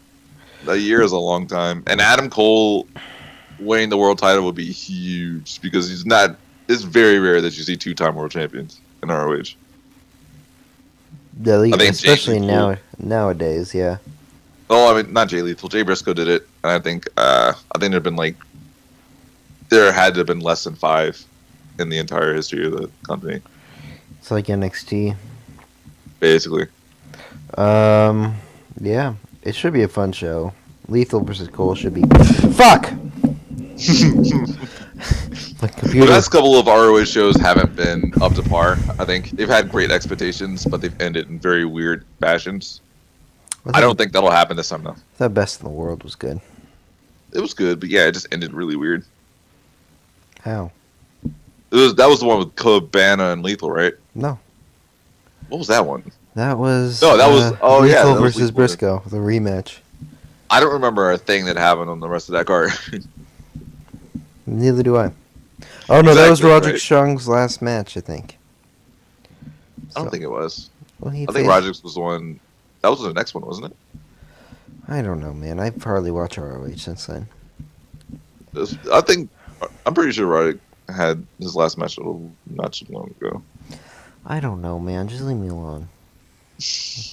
a year is a long time, and Adam Cole winning the world title would be huge because he's not. It's very rare that you see two-time world champions in ROH. Yeah, I think especially Jay Lethal, nowadays, yeah. oh, I mean, not Jay Lethal. Jay Briscoe did it, and I think there've been like there had to have been less than 5 in the entire history of the company, It's like NXT. basically. Yeah, it should be a fun show. Lethal versus Cole should be. Fuck! My The computer. last couple of ROH shows haven't been up to par. I think they've had great expectations, but they've ended in very weird fashions. I don't think that'll happen this time, though. The best in the world was good. It was good, but yeah, it just ended really weird. How? That was the one with Cabana and Lethal, right? No. What was that one? That was. No, that was Lethal yeah, that was versus Lethal. Briscoe, the rematch. I don't remember a thing that happened on the rest of that card. Neither do I. Oh no, that was Exactly, Roderick right. Strong's last match, I think. I don't think it was. Well, he I think faced- Roderick's was the one. That was the next one, wasn't it? I don't know, man. I've hardly watched ROH since then. I'm pretty sure Roderick had his last match not too long ago. I don't know, man. Just leave me alone.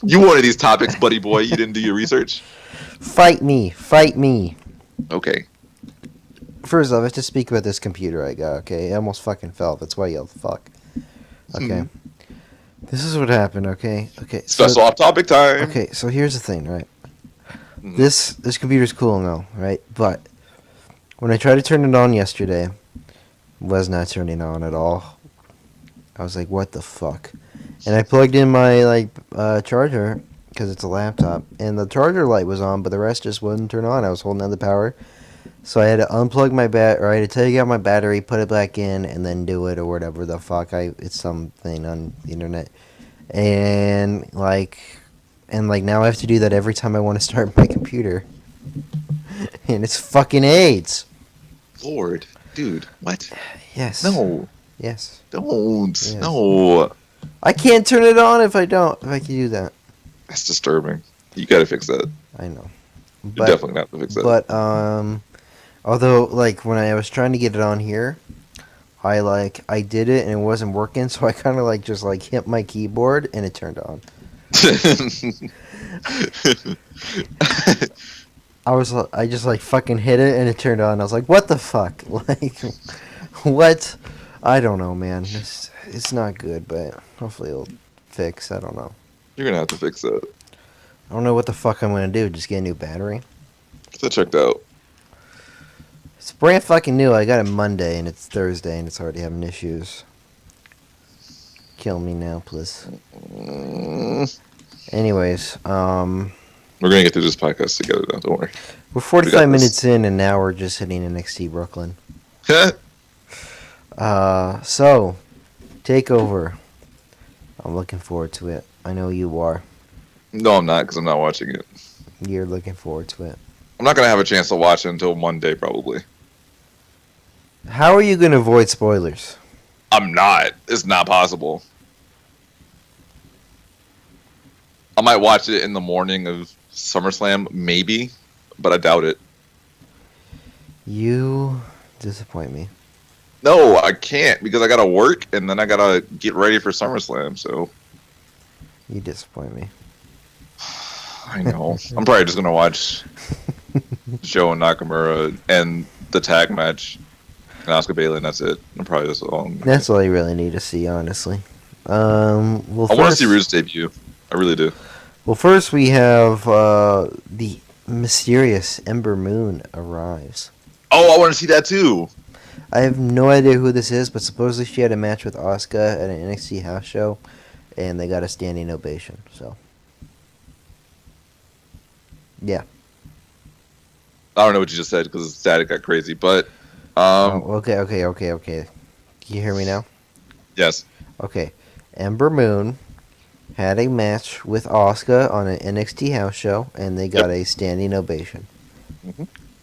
You wanted these topics, buddy boy. You didn't do your research. Fight me. Fight me. Okay. First off, I have to speak about this computer I got, okay? It almost fucking fell. That's why I yelled fuck. Okay. This is what happened, okay? Okay. Special off-topic time. Okay, so here's the thing, right? Mhm. This computer's cool now, right? But when I tried to turn it on yesterday, it was not turning on at all. I was like, what the fuck? And I plugged in my charger because it's a laptop, and the charger light was on, but the rest just wouldn't turn on. I was holding down the power, so I had to unplug my I had to take out my battery, put it back in, and then do it or whatever the fuck. It's something on the internet, and And like now I have to do that every time I want to start my computer. And it's fucking AIDS. Lord, dude, what? Yes. No, Yes. don't. Yes. No, I can't turn it on if I can do that. that's disturbing. You gotta fix that. I know. You But definitely have to fix that. but although like when I was trying to get it on here, I did it and it wasn't working, so I kind of like just like hit my keyboard and it turned on. I just like fucking hit it and it turned on. I was like, what the fuck? Like, what? I don't know, man. It's not good, but hopefully it'll fix. I don't know. You're gonna have to fix that. I don't know what the fuck I'm gonna do. Just get a new battery. Get that checked out. It's brand fucking new. I got it Monday and it's Thursday and it's already having issues. Kill me now, please. Anyways, We're gonna get through this podcast together, though. Don't worry. we're 45 minutes in and now we're just hitting NXT Brooklyn. So, Takeover. I'm looking forward to it. I know you are. No, I'm not, because I'm not watching it. You're looking forward to it. I'm not gonna have a chance to watch it until Monday, probably. How are you going to avoid spoilers? I'm not. It's not possible. I might watch it in the morning of SummerSlam, maybe, but I doubt it. You disappoint me. No, I can't, because I gotta work and then I gotta get ready for SummerSlam. So You disappoint me. I know. I'm probably just gonna watch Joe and Nakamura and the tag match and Asuka Bailey, and that's it. I'm probably just all. That's all you really need to see, honestly. Well, I want to see Rude's debut. I really do. Well, first we have the mysterious Ember Moon arrives. Oh, I want to see that too. I have no idea who this is, but supposedly she had a match with Asuka at an NXT house show, and they got a standing ovation. So, yeah. I don't know what you just said because the static got crazy, but Okay. Can you hear me now? yes. Okay. Ember Moon had a match with Asuka on an NXT house show, and they got a standing ovation,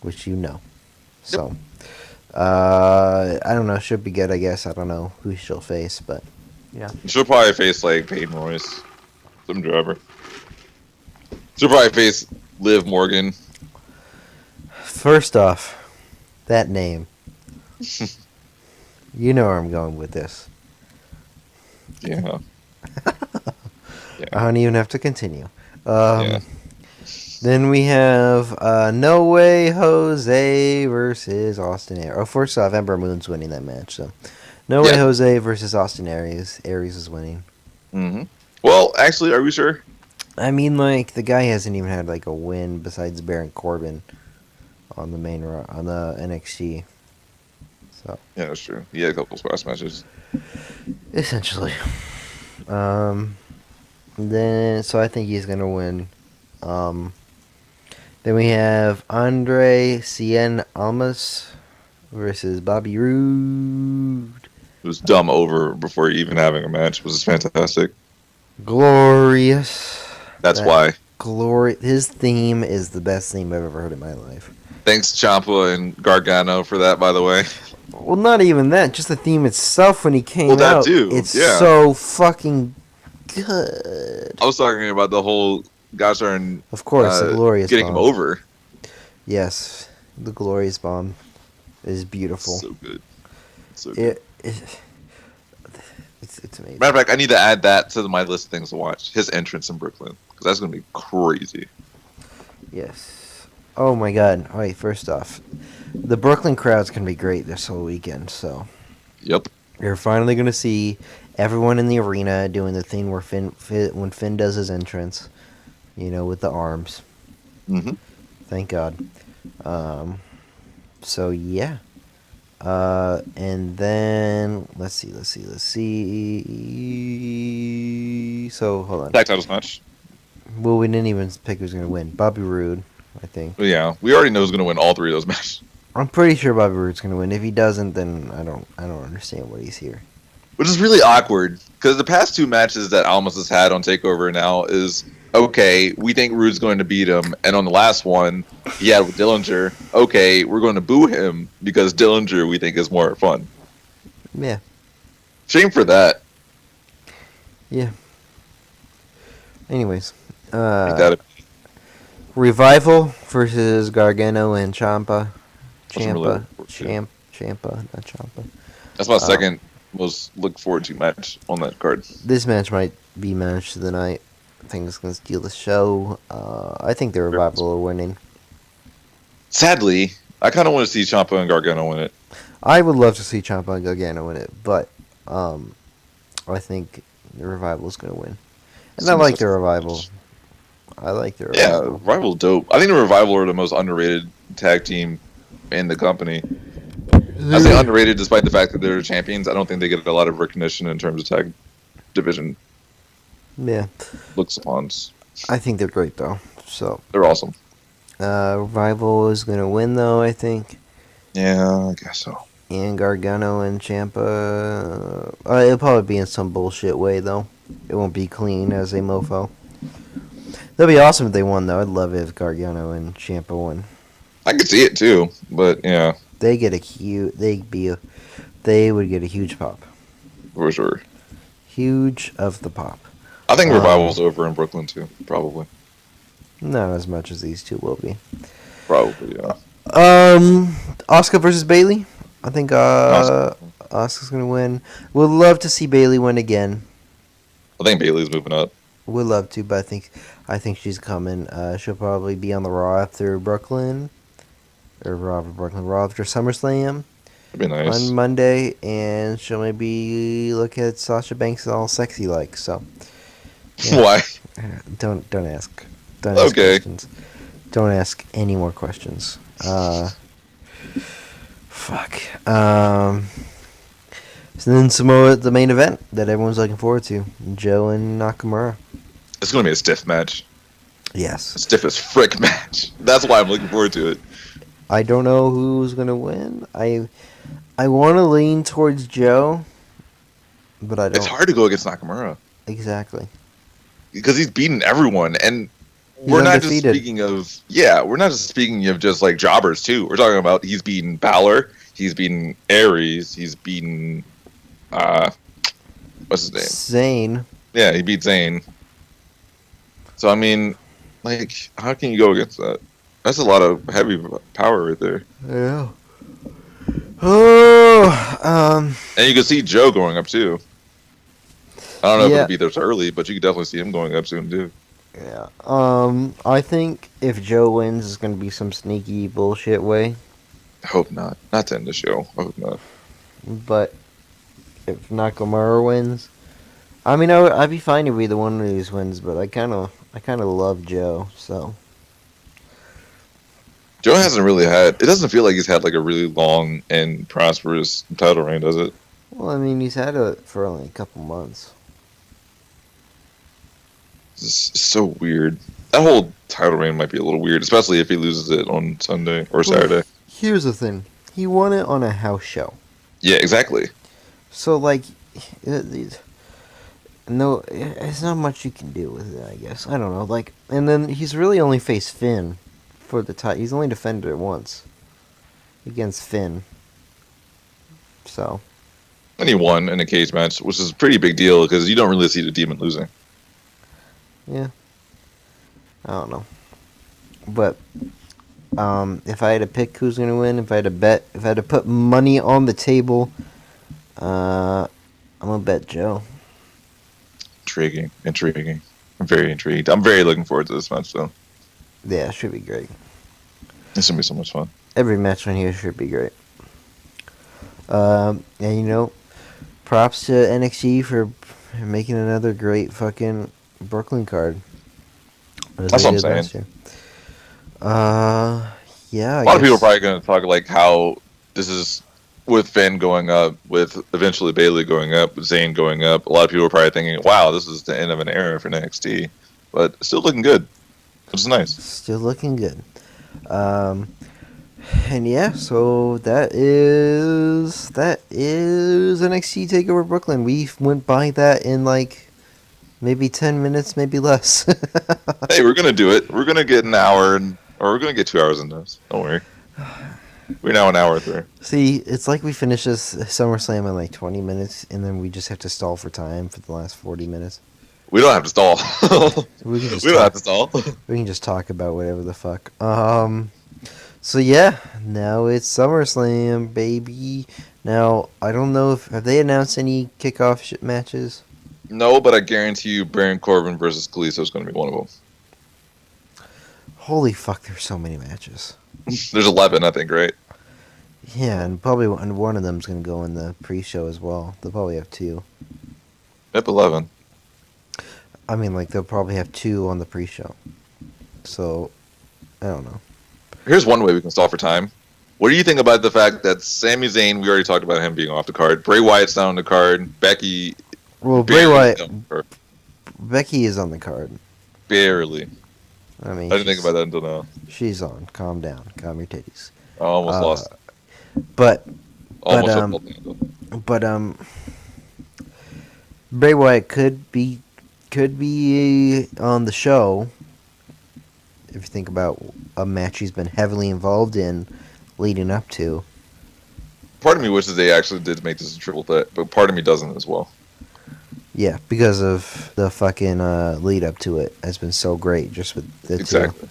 which you know. So, I don't know. Should be good, I guess. I don't know who she'll face, but yeah. She'll probably face like Peyton Royce, some driver. She'll probably face Liv Morgan. First off, that name. You know where I'm going with this. Yeah. I don't even have to continue. Yeah. Then we have No Way Jose versus Austin Aries. Oh, first off, Ember Moon's winning that match. So, No Way Jose versus Austin Aries. Aries is winning. Mm-hmm. Well, actually, are we sure? I mean, like, the guy hasn't even had, like, a win besides Baron Corbin on the on the NXT. So. Yeah, that's true. He had a couple squash matches. Essentially. Then, so I think he's going to win. Then we have Andre Cien Almas versus Bobby Roode. It was dumb over before even having a match. It was fantastic. Glorious. That's why. His theme is the best theme I've ever heard in my life. Thanks, Ciampa and Gargano, for that, by the way. Well, not even that. Just the theme itself when he came out. That too. It's yeah. so fucking good. I was talking about the whole gosh darn. Of course, the glorious getting bomb. him over. Yes, the glorious bomb is beautiful. So good. So good. It's amazing. Matter of fact, I need to add that to my list of things to watch. His entrance in Brooklyn, because that's gonna be crazy. Yes. Oh my God! All right, first off, the Brooklyn crowd's gonna be great this whole weekend. So. Yep. You're finally gonna see everyone in the arena doing the thing where when Finn does his entrance, you know, with the arms. Mm-hmm. Thank God. So yeah. And then let's see. So hold on. Tag titles match. Well, we didn't even pick who's gonna win. Bobby Roode, I think. But yeah, we already know who's gonna win all three of those matches. I'm pretty sure Bobby Roode's gonna win. If he doesn't, then I don't understand why he's here. Which is really awkward because the past two matches that Almas has had on Takeover now is Okay, we think Rude's going to beat him, and on the last one, he had with Dillinger. Okay, we're going to boo him because Dillinger we think is more fun. Yeah. Shame for that. Yeah. Anyways, Ain't that Revival versus Gargano and Ciampa. I'm really looking forward to. Ciampa, not Ciampa. That's my second most look forward to match on that card. This match might be match of the night. I think it's gonna steal the show. I think the Revival are winning. Sadly, I kind of want to see Ciampa and Gargano win it. I would love to see Ciampa and Gargano win it, but I think the Revival is gonna win. And I like the Revival. I like the Revival. Yeah, Revival dope. I think the Revival are the most underrated tag team in the company. I say underrated despite the fact that they're champions. I don't think they get a lot of recognition in terms of tag division. Yeah. Looks upon. I think they're great though. So they're awesome. Revival is gonna win though, I think. Yeah, I guess so. And Gargano and Ciampa, it'll probably be in some bullshit way though. It won't be clean as a mofo. That'd be awesome if they won though. I'd love it if Gargano and Ciampa won. I could see it too, but yeah. They get a huge. They would get a huge pop. For sure. Huge of the pop. I think Revival's over in Brooklyn too, probably. Not as much as these two will be. Probably, yeah. Asuka versus Bayley. I think Asuka's gonna win. Would love to see Bayley win again. I think Bayley's moving up. Would love to, but I think she's coming. She'll probably be on the Raw after Brooklyn. Raw after SummerSlam. That'd be nice. On Monday, and she'll maybe look at Sasha Banks all sexy like. So. Yeah. Why? Don't ask. Don't ask questions. Don't ask any more questions. Fuck. So then Samoa, the main event that everyone's looking forward to, Joe and Nakamura. It's gonna be a stiff match. Yes. A stiff as frick match. That's why I'm looking forward to it. I don't know who's gonna win. I want to lean towards Joe, but I don't. It's hard to go against Nakamura. Exactly. Because he's beaten everyone, and we're not just speaking of just like jobbers too. We're talking about he's beaten Balor, he's beaten Aries, he's beaten what's his name? Zayn. Yeah, he beat Zayn. So I mean, like, how can you go against that? That's a lot of heavy power right there. Yeah. Oh. And you can see Joe going up too. I don't know if it'll be this early, but you could definitely see him going up soon too. Yeah. I think if Joe wins, it's gonna be some sneaky bullshit way. I hope not. Not to end the show. I hope not. But if Nakamura wins, I mean, I'd be fine if either one of these wins. But I kind of love Joe. So Joe hasn't really had. It doesn't feel like he's had like a really long and prosperous title reign, does it? Well, I mean, he's had it for only a couple months. It's so weird. That whole title reign might be a little weird, especially if he loses it on Sunday or Saturday. Here's the thing. He won it on a house show. Yeah, exactly. So, like, no, there's not much you can do with it, I guess. I don't know. Like, and then he's really only faced Finn for the title. He's only defended it once against Finn. So. And he won in a cage match, which is a pretty big deal because you don't really see the Demon losing. Yeah. I don't know. But if I had to pick who's going to win, if I had to put money on the table, I'm going to bet Joe. Intriguing. I'm very intrigued. I'm very looking forward to this match, though. Yeah, it should be great. It's going to be so much fun. Every match on here should be great. And, you know, props to NXT for making another great fucking Brooklyn card. That's what I'm saying. Yeah. A lot of people are probably going to talk like how this is with Finn going up, with eventually Bayley going up, with Zayn going up. A lot of people are probably thinking, "Wow, this is the end of an era for NXT," but still looking good, which is nice. Still looking good. And yeah, so that is NXT Takeover Brooklyn. We went by that in like Maybe 10 minutes, maybe less. Hey, we're gonna do it. We're gonna get an hour, or we're gonna get 2 hours in this. Don't worry. We're now an hour through. See, it's like we finish this SummerSlam in like 20 minutes, and then we just have to stall for time for the last 40 minutes. We don't have to stall. We can just We don't have talk. to stall. We can just talk about whatever the fuck. So yeah, now it's SummerSlam, baby. Now I don't know if have they announced any kickoff matches. No, but I guarantee you, Baron Corbin versus Kalisto is going to be one of them. Holy fuck, there's so many matches. There's 11, I think, right? Yeah, and probably one of them's gonna go in the pre-show as well. They'll probably have two. Yep, 11. I mean, like they'll probably have two on the pre-show. So, I don't know. Here's one way we can stall for time. What do you think about the fact that Sami Zayn, we already talked about him being off the card. Bray Wyatt's not on the card. Becky. Well, Bray Wyatt, Or Becky is on the card. barely. I mean, I didn't think about that until now. She's on. Calm down. Calm your titties. I almost lost. But Almost. but Bray Wyatt could be on the show. If you think about a match he's been heavily involved in, leading up to. Part of me wishes they actually did make this a triple threat, but part of me doesn't as well. Yeah, because of the fucking lead up to it has been so great just with the Exactly. two.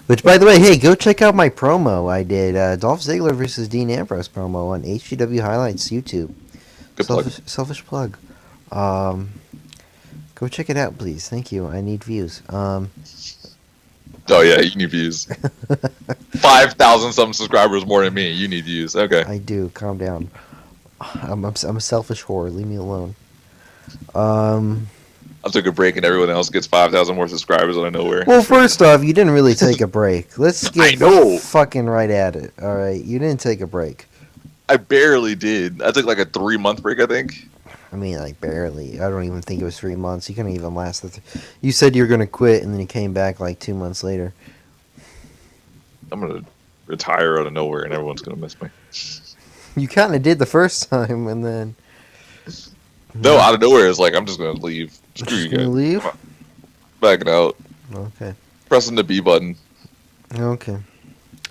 Which, by the way, hey, go check out my promo I did. Dolph Ziggler versus Dean Ambrose promo on HGW Highlights YouTube. Good plug. Selfish plug. Go check it out, please. Thank you. I need views. Oh yeah, you need views. 5,000 some subscribers more than me. You need views. Okay. I do. Calm down. I'm a selfish whore. Leave me alone. I took a break and everyone else gets 5,000 more subscribers out of nowhere. Well, first off, you didn't really take a break. Let's get I know. fucking right at it. All right, you didn't take a break. I barely did. I took like a 3-month break, I think. I mean, like barely. I don't even think it was 3 months. You couldn't even last you said you were gonna quit, and then you came back like 2 months later. I'm gonna retire out of nowhere and everyone's gonna miss me. You kind of did the first time, and then. No, out of nowhere it's like I'm just gonna leave. Screw you Just gonna guys. leave? Backing out. Okay. Pressing the B button. Okay.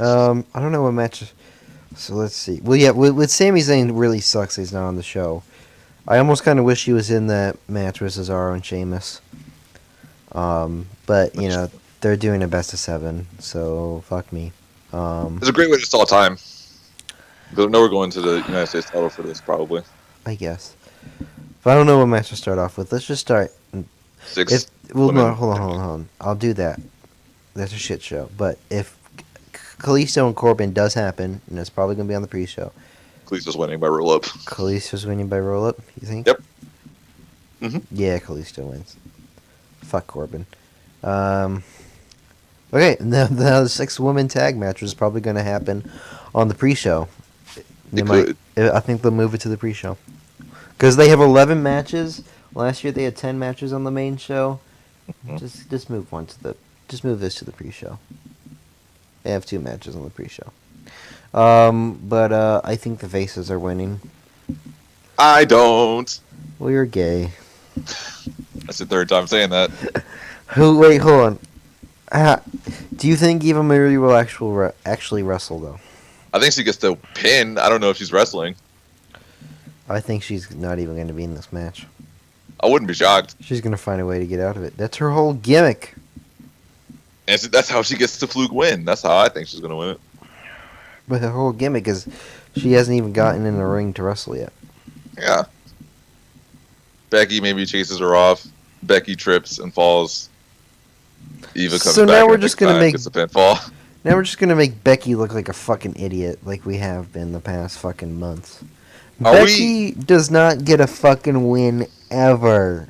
I don't know what match. So let's see. Well, yeah, with Sami Zayn really sucks he's not on the show. I almost kind of wish he was in that match with Cesaro and Sheamus. But you know they're doing a best of 7, so fuck me. It's a great way to stall time. Because I know we're going to the United States title for this probably. I guess. But I don't know what match to start off with. Let's just start. 6. Well, no, women. hold on. I'll do that. That's a shit show. But if Kalisto and Corbin does happen, and it's probably going to be on the pre-show. Kalisto's winning by roll up. Kalisto's winning by roll-up, you think? Yep. Mm-hmm. Yeah, Kalisto wins. Fuck Corbin. Okay, now the 6-woman tag match is probably going to happen on the pre-show. I think they'll move it to the pre-show. Because they have 11 matches. Last year they had 10 matches on the main show. Mm-hmm. Just move this to the pre-show. They have 2 matches on the pre-show. But I think the faces are winning. I don't. Well, you're gay. That's the 3rd time saying that. Wait, hold on. Do you think Eva Marie will actually wrestle, though? I think she gets the pin. I don't know if she's wrestling. I think she's not even going to be in this match. I wouldn't be shocked. She's going to find a way to get out of it. That's her whole gimmick. And that's how she gets the fluke win. That's how I think she's going to win it. But her whole gimmick is she hasn't even gotten in the ring to wrestle yet. Yeah. Becky maybe chases her off. Becky trips and falls. Eva comes So back. now we're and just gonna gonna make- gets the pinfall. Now we're just going to make Becky look like a fucking idiot like we have been the past fucking months. Are Becky does not get a fucking win ever.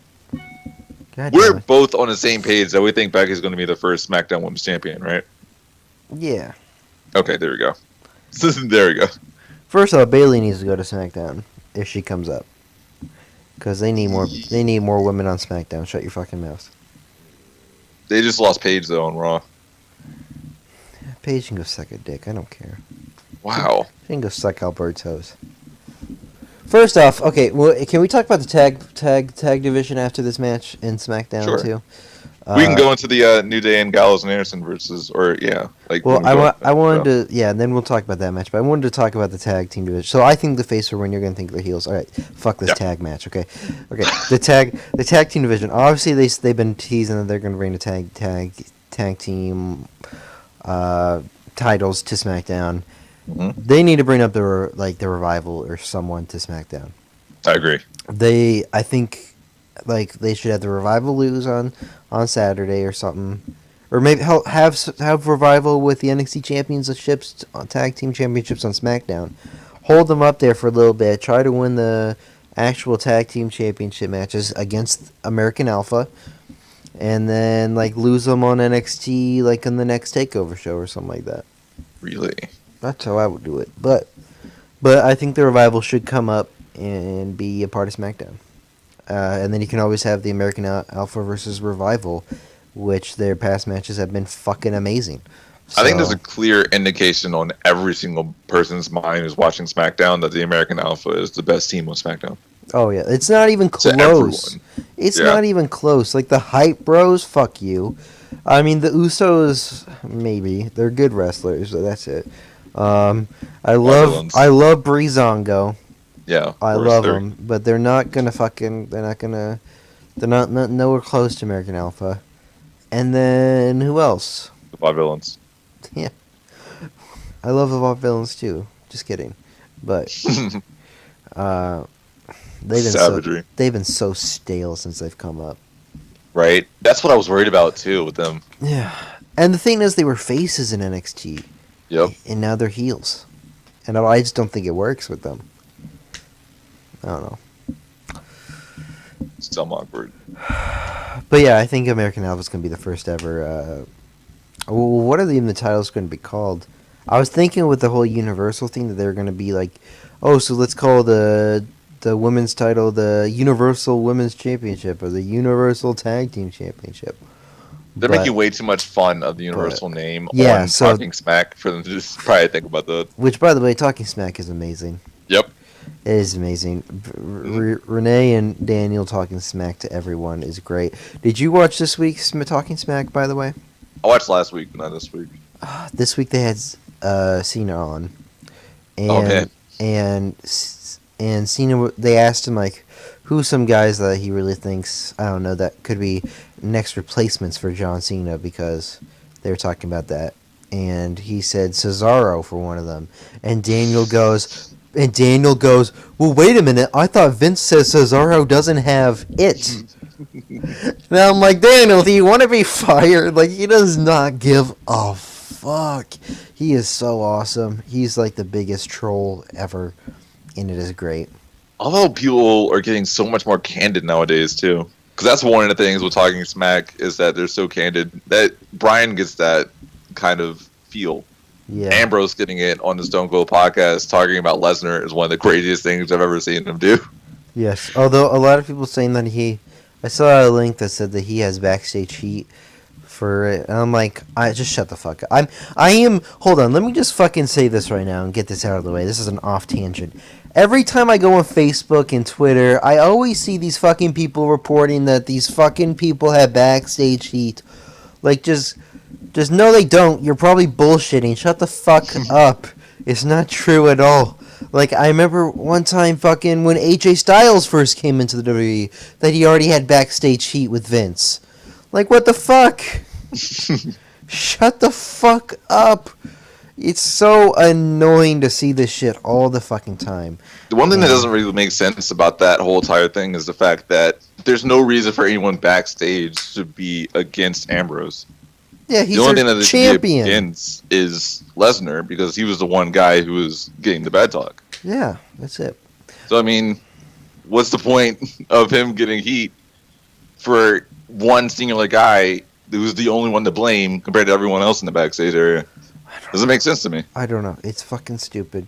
God We're damn it. both on the same page that we think Becky's going to be the first SmackDown Women's Champion, right? Yeah. Okay, there we go. There we go. First off, Bayley needs to go to SmackDown if she comes up. Because they need more women on SmackDown. Shut your fucking mouth. They just lost Paige, though, on Raw. Paige can go suck a dick. I don't care. Wow. She can go suck Alberto's. First off, okay, well, can we talk about the tag division after this match in SmackDown Sure. too? We can go into the New Day and Gallows and Anderson versus, or yeah, like. Well, when we go into I that, wanted so. to, yeah, and then we'll talk about that match. But I wanted to talk about the tag team division. So I think the face will win. You're gonna think the heels. All right, fuck this Yeah. tag match. Okay. The tag team division. Obviously, they've been teasing that they're gonna bring the tag team titles to SmackDown. Mhm. They need to bring up the revival or someone to SmackDown. I agree. I think, like they should have the revival lose on Saturday or something, or maybe have revival with the NXT championships, tag team championships on SmackDown. Hold them up there for a little bit. Try to win the actual tag team championship matches against American Alpha, and then like lose them on NXT like in the next Takeover show or something like that. Really. That's how I would do it. But I think the revival should come up and be a part of SmackDown. And then you can always have the American Alpha versus Revival, which their past matches have been fucking amazing. I think there's a clear indication on every single person's mind who's watching SmackDown that the American Alpha is the best team on SmackDown. Oh yeah, it's not even To close. everyone. It's Yeah. not even close. Like the Hype Bros, fuck you. I mean the Usos, maybe they're good wrestlers, but that's it. I love Breezango. Yeah, I of course, love they're- them, but they're not nowhere close to American Alpha. And then who else? The five villains. Yeah, I love the Vaudevillains too. Just kidding, but Savagery. they've been so stale since they've come up. Right? That's what I was worried about too with them. Yeah, and the thing is, they were faces in NXT, Yep. and now they're heels, and I just don't think it works with them. I don't know. Still awkward. But yeah, I think American Alpha's going to be the first ever. What are even the titles going to be called? I was thinking with the whole Universal thing that they're going to be like, oh, so let's call the women's title the Universal Women's Championship or the Universal Tag Team Championship. They're But- making way too much fun of the Universal name yeah, on so- Talking Smack for them to just probably think about that. Which, by the way, Talking Smack is amazing. Yep. It is amazing. Renee and Daniel talking smack to everyone is great. Did you watch this week's Talking Smack, by the way? I watched last week, not this week. This week they had Cena on, and Oh, man. and Cena. They asked him like, who's some guys that he really thinks that could be next replacements for John Cena, because they were talking about that, and he said Cesaro for one of them, and Daniel goes. Well, wait a minute. I thought Vince says Cesaro doesn't have it. Now I'm like, Daniel, do you want to be fired? Like, he does not give a fuck. He is so awesome. He's like the biggest troll ever, and it is great. Although people are getting so much more candid nowadays too, because that's one of the things with Talking Smack is that they're so candid that Brian gets that kind of feel. Yeah. Ambrose getting it on the Stone Cold podcast talking about Lesnar is one of the craziest things I've ever seen him do. Yes. Although a lot of people saying that I saw a link that said that he has backstage heat for it, and I'm like, I just shut the fuck up. Hold on. Let me just fucking say this right now and get this out of the way. This is an off tangent. Every time I go on Facebook and Twitter, I always see these fucking people reporting that these fucking people have backstage heat. Like, just no, they don't. You're probably bullshitting. Shut the fuck up. It's not true at all. Like, I remember one time fucking when AJ Styles first came into the WWE, that he already had backstage heat with Vince. Like, what the fuck? Shut the fuck up. It's so annoying to see this shit all the fucking time. The one thing that Yeah. doesn't really make sense about that whole entire thing is the fact that there's no reason for anyone backstage to be against Ambrose. Yeah, he's The only thing their that they should be champion. against is Lesnar because he was the one guy who was getting the bad talk. Yeah, that's it. So I mean, what's the point of him getting heat for one singular guy who was the only one to blame compared to everyone else in the backstage area? Doesn't make sense to me. I don't know. It's fucking stupid.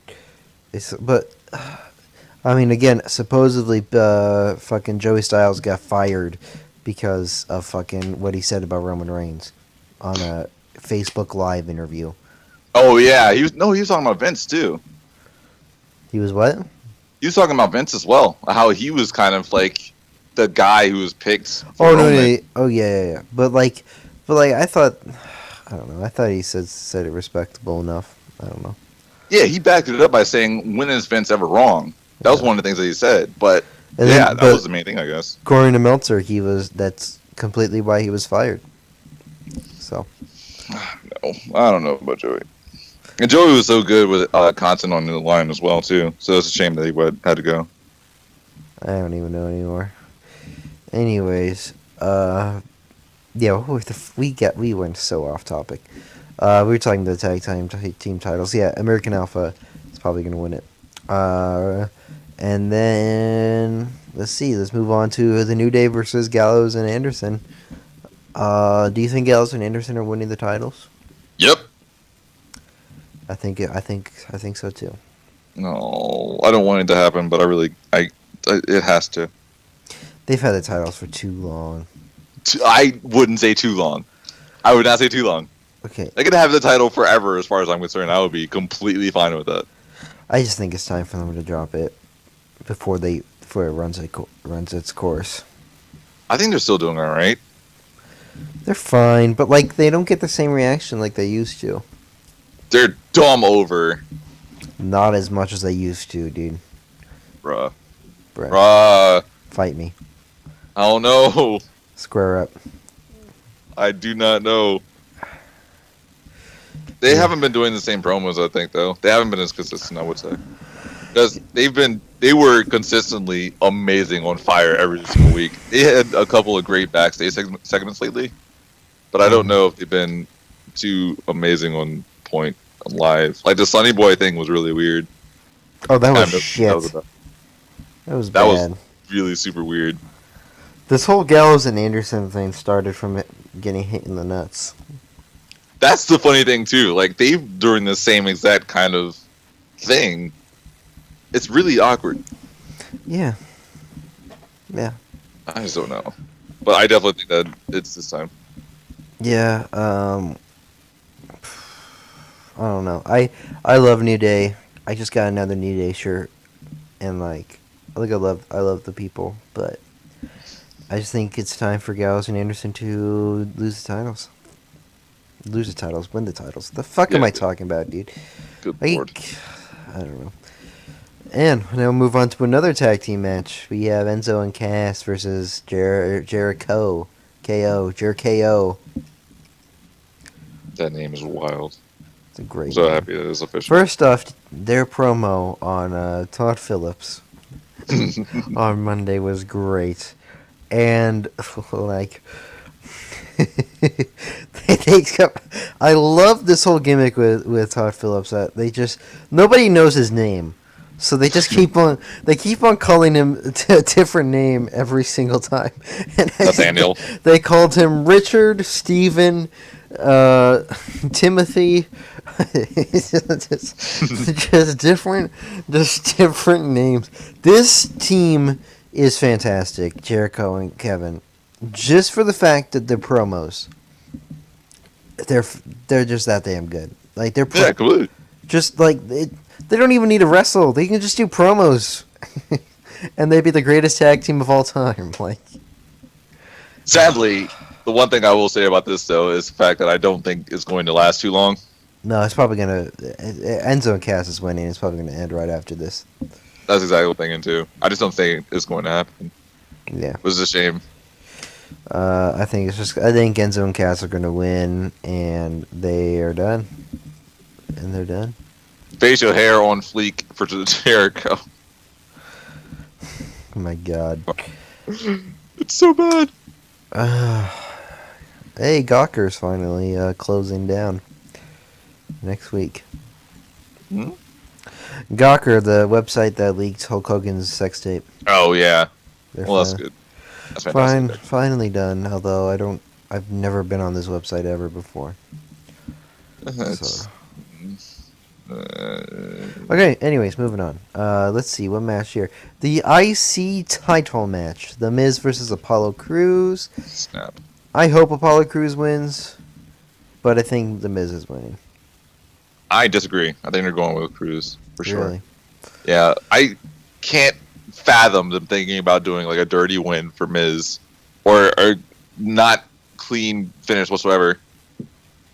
I mean, again, supposedly, fucking Joey Styles got fired because of fucking what he said about Roman Reigns on a Facebook Live interview. Oh yeah, he was talking about Vince too. He was what? He he was talking about Vince as well. How he was kind of like the guy who was picked. For Oh no, Roman. yeah, oh yeah. But like, I thought, I don't know. I thought he said it respectable enough. I don't know. Yeah, he backed it up by saying, "When is Vince ever wrong?" That was one of the things that he said. But And yeah, then, that was the main thing, I guess. according to Meltzer, that's completely why he was fired. So No, I don't know about Joey. And Joey was so good with content on the line as well too. So it's a shame that he had to go. I don't even know anymore. Anyways, yeah, we went so off topic. We were talking the tag team titles. Yeah, American Alpha is probably gonna win it. And then let's move on to the New Day versus Gallows and Anderson. Do you think Gallows and Anderson are winning the titles? Yep. I think so too. No, I don't want it to happen, but it has to. They've had the titles for too long. I wouldn't say too long. I would not say too long. Okay. They could have the title forever, as far as I'm concerned. I would be completely fine with that. I just think it's time for them to drop it before it runs its course. I think they're still doing all right. They're fine, but like they don't get the same reaction like they used to. They're dumb over. Not as much as they used to, dude. Bruh. Bruh. Fight me. I don't know. Square up. I do not know. They haven't been doing the same promos, I think, though. They haven't been as consistent, I would say. Because they were consistently amazing on fire every single week. They had a couple of great backstage segments lately, but I don't know if they've been too amazing on point live. Like the Sunny Boy thing was really weird. Oh, that was shit. That was bad. That was really super weird. This whole Gallows and Anderson thing started from it getting hit in the nuts. That's the funny thing too. Like they've doing the same exact kind of thing. It's really awkward. Yeah. Yeah. I just don't know. But I definitely think that it's this time. Yeah, I don't know. I love New Day. I just got another New Day shirt, and like, I love the people, but I just think it's time for Gallows and Anderson to lose the titles. Win the titles. The fuck am I talking about, dude? Good lord. I don't know. And now we'll move on to another tag team match. We have Enzo and Cass versus Jericho. Jericho. That name is wild. It's a great I'm so name. happy that it's official. First off, their promo on Todd Phillips on Monday was great. And, like, I love this whole gimmick with Todd Phillips that nobody knows his name. So they just keep on calling him a different name every single time. And Nathaniel. They called him Richard, Steven, Timothy. just different names. This team is fantastic, Jericho and Kevin. Just for the fact that their promos, they're just that damn good. Like they're completely. Just like they don't even need to wrestle. They can just do promos, and they'd be the greatest tag team of all time. Like, sadly, the one thing I will say about this though is the fact that I don't think it's going to last too long. No, it's probably gonna. Enzo and Cass is winning. It's probably gonna end right after this. That's exactly what I'm thinking too. I just don't think it's going to happen. Yeah, it was a shame. I think Enzo and Cass are gonna win, and they are done. And they're done. Facial hair on fleek for Jericho. Oh my god. It's so bad. Hey, Gawker's finally closing down next week. Hmm? Gawker, the website that leaked Hulk Hogan's sex tape. Oh yeah. That's good. That's fantastic. Finally done. Although I've never been on this website ever before. Okay, anyways, moving on. Let's see, what match here? The IC title match. The Miz versus Apollo Crews. Snap. I hope Apollo Crews wins, but I think The Miz is winning. I disagree. I think they're going with Crews, for sure. Really? Yeah, can't fathom them thinking about doing like a dirty win for Miz, or not clean finish whatsoever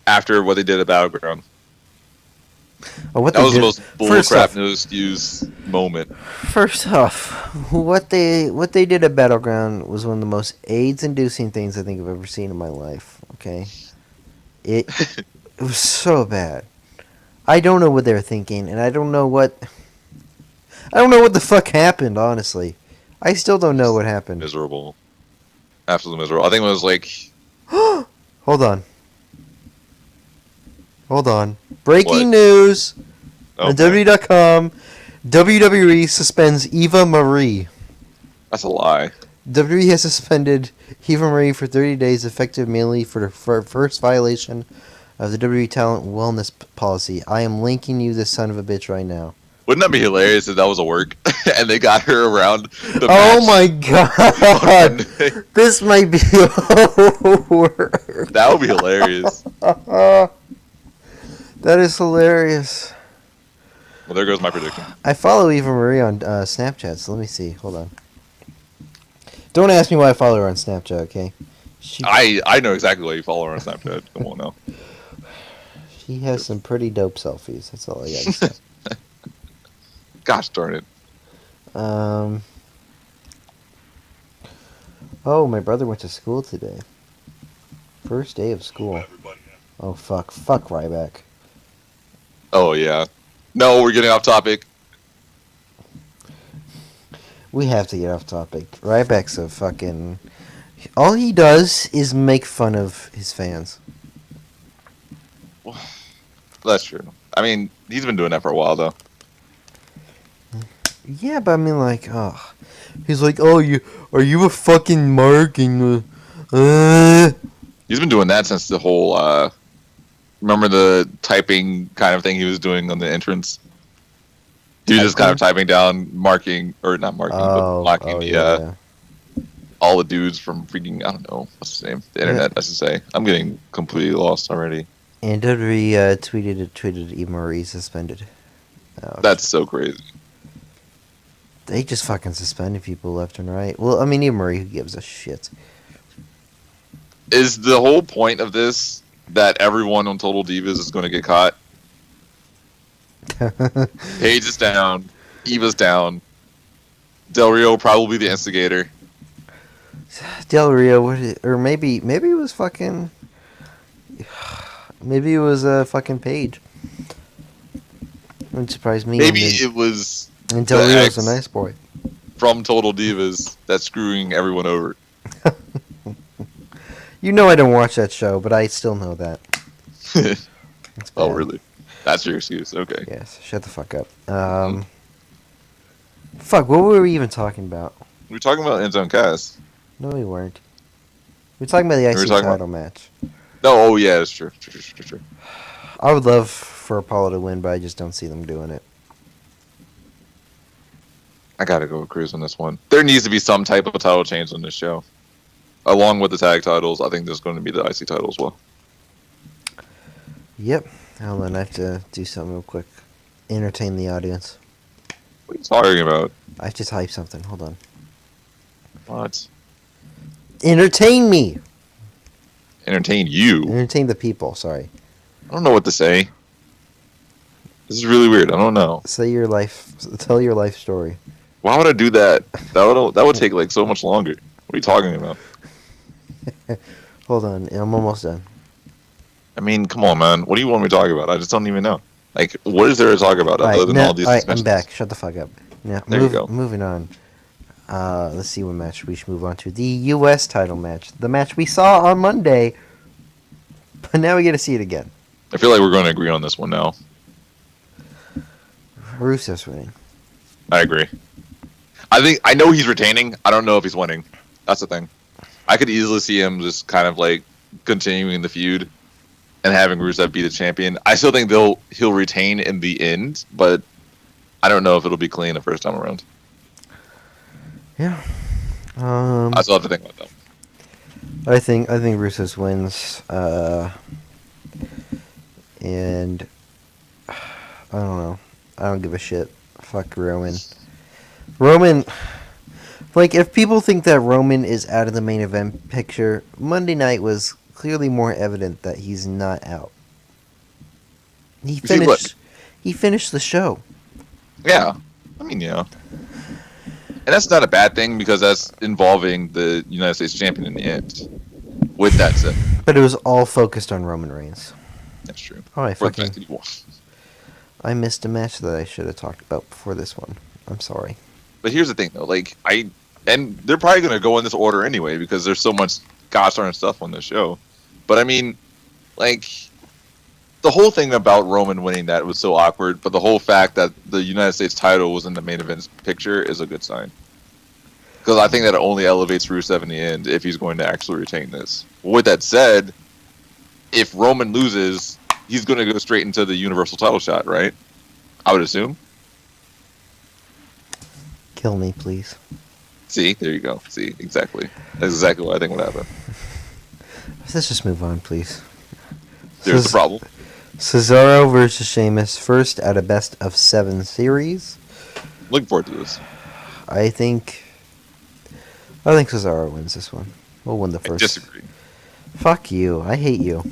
after what they did at Battleground. Oh, what That they was the did. most bullcrap no excuse moment. First off, what they did at Battleground was one of the most AIDS-inducing things I think I've ever seen in my life. Okay, it was so bad. I don't know what they were thinking, and I don't know what the fuck happened. Honestly, I still don't know what happened. Miserable, absolutely miserable. I think it was like, Hold on. Breaking What? news on okay, WWE.com. WWE suspends Eva Marie. that's a lie. WWE has suspended Eva Marie for 30 days, effective mainly for her first violation of the WWE talent wellness policy. I am linking you this son of a bitch right now. Wouldn't that be hilarious if that was a work and they got her around the Oh match my on god! Monday? This might be over. That would be hilarious. That is hilarious. Well, there goes my prediction. I follow Eva Marie on Snapchat, so let me see. Hold on. Don't ask me why I follow her on Snapchat, okay? I know exactly why you follow her on Snapchat. Come on now. She has some pretty dope selfies. That's all I got to say. Gosh darn it. Oh, my brother went to school today. First day of school. Oh, fuck. Fuck Ryback. Oh, yeah. No, we're getting off topic. We have to get off topic. Ryback's a fucking... All he does is make fun of his fans. That's true. I mean, he's been doing that for a while, though. Yeah, but I mean, like, oh... He's like, oh, are you a fucking mark? And, He's been doing that since the whole, remember the typing kind of thing he was doing on the entrance? He was just kind of typing down, marking, or not marking, but mocking all the dudes from freaking, I don't know, what's his name? The internet, I should say. I'm getting completely lost already. And WWE tweeted Eva Marie suspended. Ouch. That's so crazy. They just fucking suspended people left and right. Well, I mean, Eva Marie, who gives a shit? Is the whole point of this that everyone on Total Divas is going to get caught? Paige is down. Eva's down. Del Rio probably the instigator. Del Rio, or maybe it was fucking... Maybe it was fucking Paige. Wouldn't surprise me. Maybe it was... And Del Rio's a nice boy. From Total Divas that's screwing everyone over. You know I don't watch that show, but I still know that. Oh, really? That's your excuse? Okay. Yes, shut the fuck up. Fuck, what were we even talking about? We were talking about Endzone Cast. No, we weren't. We were talking about the IC title match. No, oh yeah, that's true. True. I would love for Apollo to win, but I just don't see them doing it. I gotta go with Cruz on this one. There needs to be some type of title change on this show. Along with the tag titles, I think there's going to be the IC title as well. Yep. Hold on, I have to do something real quick. Entertain the audience. What are you talking about? I have to type something. Hold on. What? Entertain me! Entertain you? Entertain the people, sorry. I don't know what to say. This is really weird. I don't know. Tell your life story. Why would I do that? That would take like so much longer. What are you talking about? Hold on, I'm almost done. I mean, come on, man. What do you want me to talk about? I just don't even know. Like, what is there to talk about other than all these suspensions? I'm back. Shut the fuck up. Now, there you go. Moving on. Let's see what match we should move on to. The U.S. title match. The match we saw on Monday, but now we get to see it again. I feel like we're going to agree on this one now. Rusev's winning. I agree. I know he's retaining. I don't know if he's winning. That's the thing. I could easily see him just kind of like continuing the feud and having Rusev be the champion. I still think he'll retain in the end, but I don't know if it'll be clean the first time around. Yeah. I still have to think about that. I think Rusev wins. And I don't know. I don't give a shit. Fuck Rowan. Roman, like, if people think that Roman is out of the main event picture, Monday night was clearly more evident that he's not out. He You see, look, finished. He finished the show. yeah, I mean, yeah, and that's not a bad thing because that's involving the United States champion in the end. With that said, But it was all focused on Roman Reigns. that's true. Oh, For the fact that he won. I missed a match that I should have talked about before this one. I'm sorry. But here's the thing, though. Like, and they're probably going to go in this order anyway because there's so much gosh darn stuff on the show. But I mean, like, the whole thing about Roman winning that was so awkward. But the whole fact that the United States title was in the main event picture is a good sign. Because I think that it only elevates Rusev in the end if he's going to actually retain this. With that said, if Roman loses, he's going to go straight into the Universal title shot, right? I would assume. Kill me, please. See, there you go. See, exactly. That's exactly what I think would happen. Let's just move on, please. There's the problem. Cesaro versus Sheamus, first out of best of 7 series. Looking forward to this. I think Cesaro wins this one. We'll win the I first. disagree. Fuck you. I hate you.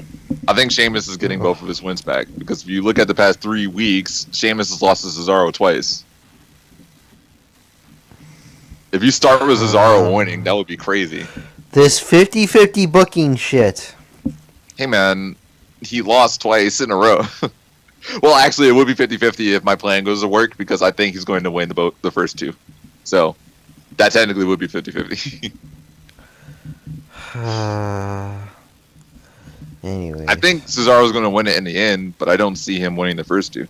I think Sheamus is getting both of his wins back because if you look at the past 3 weeks, Sheamus has lost to Cesaro twice. If you start with Cesaro winning, that would be crazy. This 50-50 booking shit. Hey man, he lost twice in a row. Well, actually, it would be 50-50 if my plan goes to work because I think he's going to win the first 2. So that technically would be 50-50. Anyway. I think Cesaro's going to win it in the end, but I don't see him winning the first 2.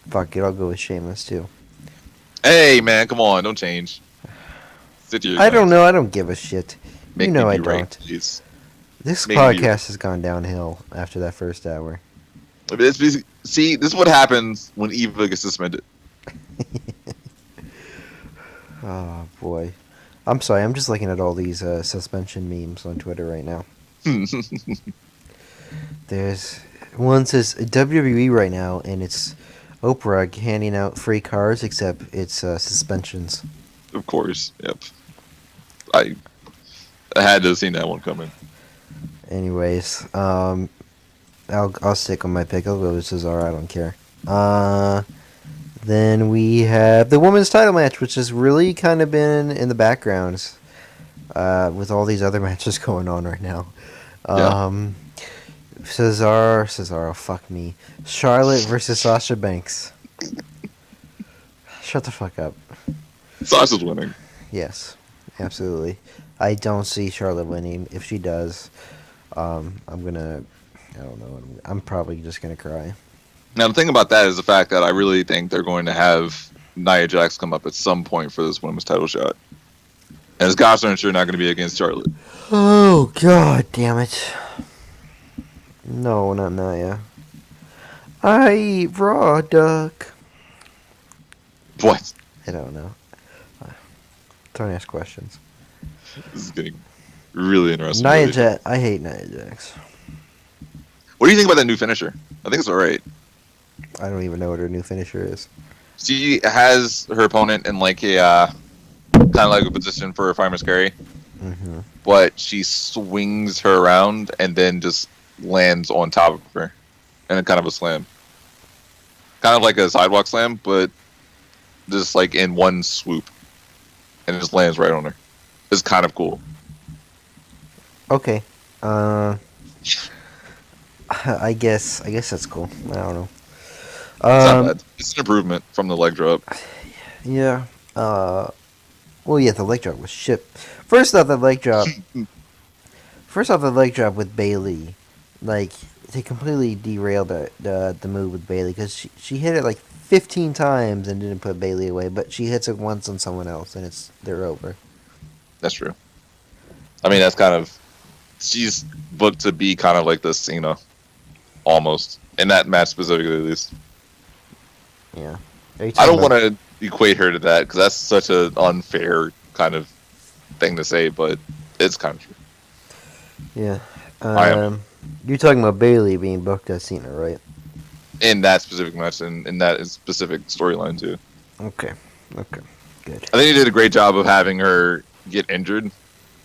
Fuck it, I'll go with Sheamus too. Hey man, come on, don't change. Sit to your I don't guns. know, I don't give a shit. Make You know me I be right, don't. please. This Make me be podcast has gone downhill after that first hour. See, this is what happens when Eva gets suspended. Oh boy. I'm sorry, I'm just looking at all these suspension memes on Twitter right now. There's one says WWE right now, and it's Oprah handing out free cars, except it's suspensions. Of course, yep. I had to have seen that one coming. Anyways, I'll stick on my pick. I'll go with Cesaro. I don't care. Then we have the women's title match, which has really kind of been in the background with all these other matches going on right now. Cesaro, fuck me. Charlotte versus Sasha Banks. Shut the fuck up. Sasha's winning. Yes, absolutely. I don't see Charlotte winning. If she does, I don't know. I'm probably just gonna cry. Now, the thing about that is the fact that I really think they're going to have Nia Jax come up at some point for this women's title shot. And it's gosh darn sure not going to be against Charlotte. Oh, god damn it. No, not Nia. I eat raw duck. What? I don't know. Don't ask questions. This is getting really interesting. Nia Jax. I hate Nia Jax. What do you think about that new finisher? I think it's alright. I don't even know what her new finisher is. She has her opponent in like a kind of like a position for a fireman's carry, Mm-hmm. but she swings her around and then just lands on top of her, and a kind of a slam, kind of like a sidewalk slam, but just like in one swoop, and it just lands right on her. It's kind of cool. Okay. I guess that's cool. I don't know. It's not bad. It's an improvement from the leg drop. Yeah. Well, yeah, the leg drop was shit. First off, the leg drop with Bailey, like, they completely derailed the move with Bailey because she hit it like 15 times and didn't put Bailey away, but she hits it once on someone else and they're over. That's true. I mean, that's kind of, she's booked to be kind of like this, almost in that match specifically, at least. Yeah. I don't want to equate her to that because that's such an unfair kind of thing to say, but it's kind of true. Yeah. I am. You're talking about Bailey being booked as Cena, right? In that specific match and in that specific storyline too. Okay. Okay. Good. I think he did a great job of having her get injured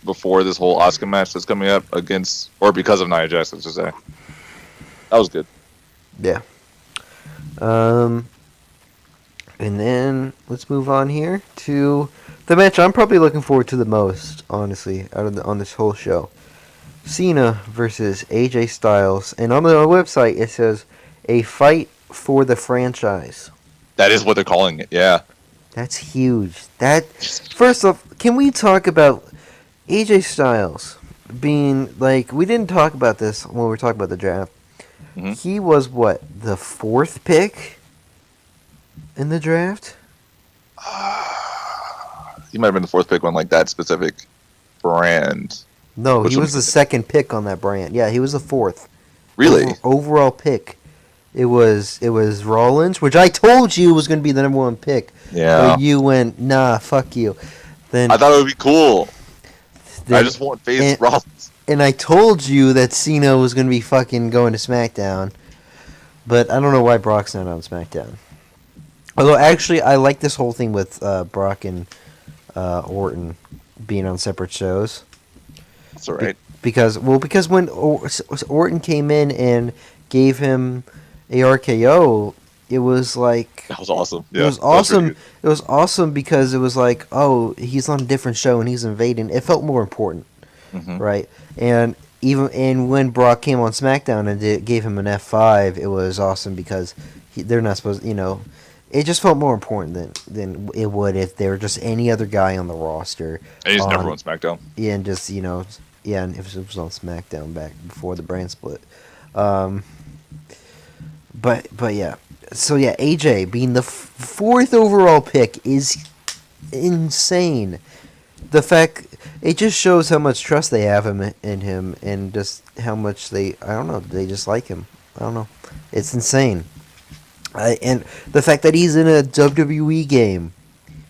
before this whole Asuka match that's coming up against, or because of Nia Jax, let's just say. That was good. Yeah. Um. And then let's move on here to the match I'm probably looking forward to the most, honestly, on this whole show. Cena versus AJ Styles, and on the website it says a fight for the franchise. That is what they're calling it. Yeah. That's huge. That first off, can we talk about AJ Styles being like we didn't talk about this when we were talking about the draft. Hmm. He was what, the fourth pick in the draft? He might have been the fourth pick on like that specific brand. No, Which he one was is the it? second pick on that brand. Yeah, he was the fourth. Really? Overall pick. It was Rollins, which I told you was going to be the number one pick. Yeah. But you went, nah, fuck you. Then I thought it would be cool. then I just want face Rollins. and I told you that Cena was going to be fucking going to SmackDown. But I don't know why Brock's not on SmackDown. Although actually, I like this whole thing with Brock and Orton being on separate shows. That's all right. Because when Orton came in and gave him a RKO, it was like That was awesome. Yeah, it was that was pretty awesome. good. It was awesome because it was like, oh, he's on a different show and he's invading. It felt more important, Mhm. right? And when Brock came on SmackDown and gave him an F5, it was awesome because they're not supposed, it just felt more important than it would if they were just any other guy on the roster. And he's never on SmackDown. Yeah, and just yeah, and if it was on SmackDown back before the brand split. But yeah, so yeah, AJ being the fourth overall pick is insane. The fact it just shows how much trust they have in him, and just how much they just like him. I don't know, it's insane. And the fact that he's in a WWE game,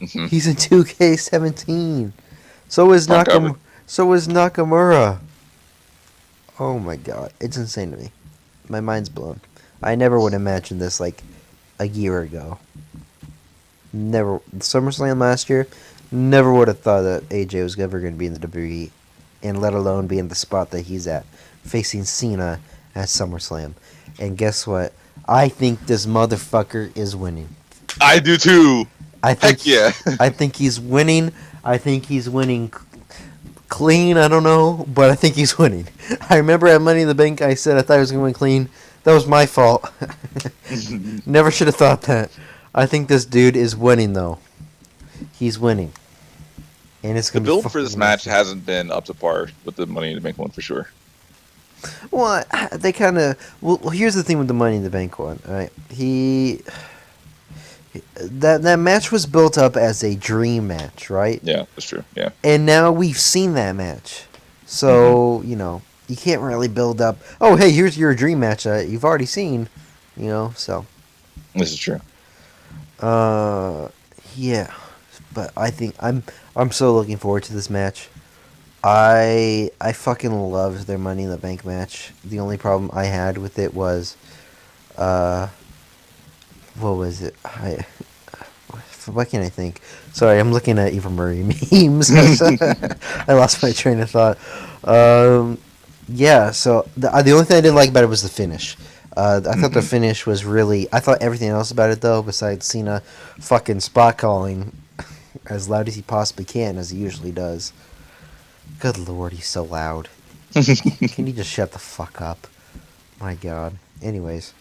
Mhm. he's in 2K17. So is Mark Albert. Nakamura. Oh my god, it's insane to me. My mind's blown. I never would imagine this like a year ago. Never. SummerSlam last year, never would have thought that AJ was ever going to be in the WWE, and let alone be in the spot that he's at, facing Cena at SummerSlam. And guess what? I think this motherfucker is winning. I do too. I think Heck yeah. I think he's winning. I think he's winning clean. I don't know, but I think he's winning. I remember at Money in the Bank, I said I thought he was going to win clean. That was my fault. Never should have thought that. I think this dude is winning, though. He's winning. And it's The gonna build be for this fucking match amazing. hasn't been up to par with the Money in the Bank one for sure. Well, they kind of. Well, here's the thing with the Money in the Bank one. All right, that match was built up as a dream match, right? Yeah, that's true. Yeah. And now we've seen that match, so you can't really build up. Oh, hey, here's your dream match that you've already seen, So, This is true. yeah, but I think I'm so looking forward to this match. I fucking loved their Money in the Bank match. The only problem I had with it was, what was it? What can I think? Sorry, I'm looking at Eva Marie memes. I lost my train of thought. Yeah, so the only thing I didn't like about it was the finish. I thought the finish was really. I thought everything else about it, though, besides Cena fucking spot calling as loud as he possibly can, as he usually does. Good lord, he's so loud. Can you just shut the fuck up? My god. Anyways.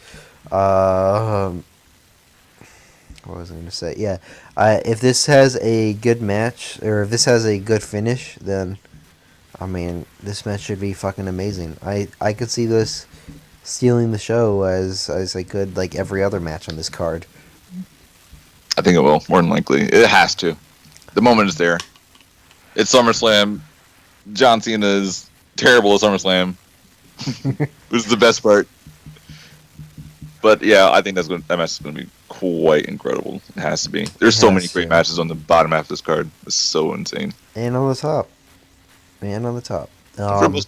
What was I going to say? Yeah. If this has a good match, or if this has a good finish, then, I mean, this match should be fucking amazing. I could see this stealing the show as I could, like, every other match on this card. I think it will, more than likely. It has to. The moment is there. It's SummerSlam. John Cena is terrible at SummerSlam. Which is the best part. But yeah, I think that match is going to be quite incredible. It has to be. There's so many great matches on the bottom half of this card. It's so insane. And on the top. Triples.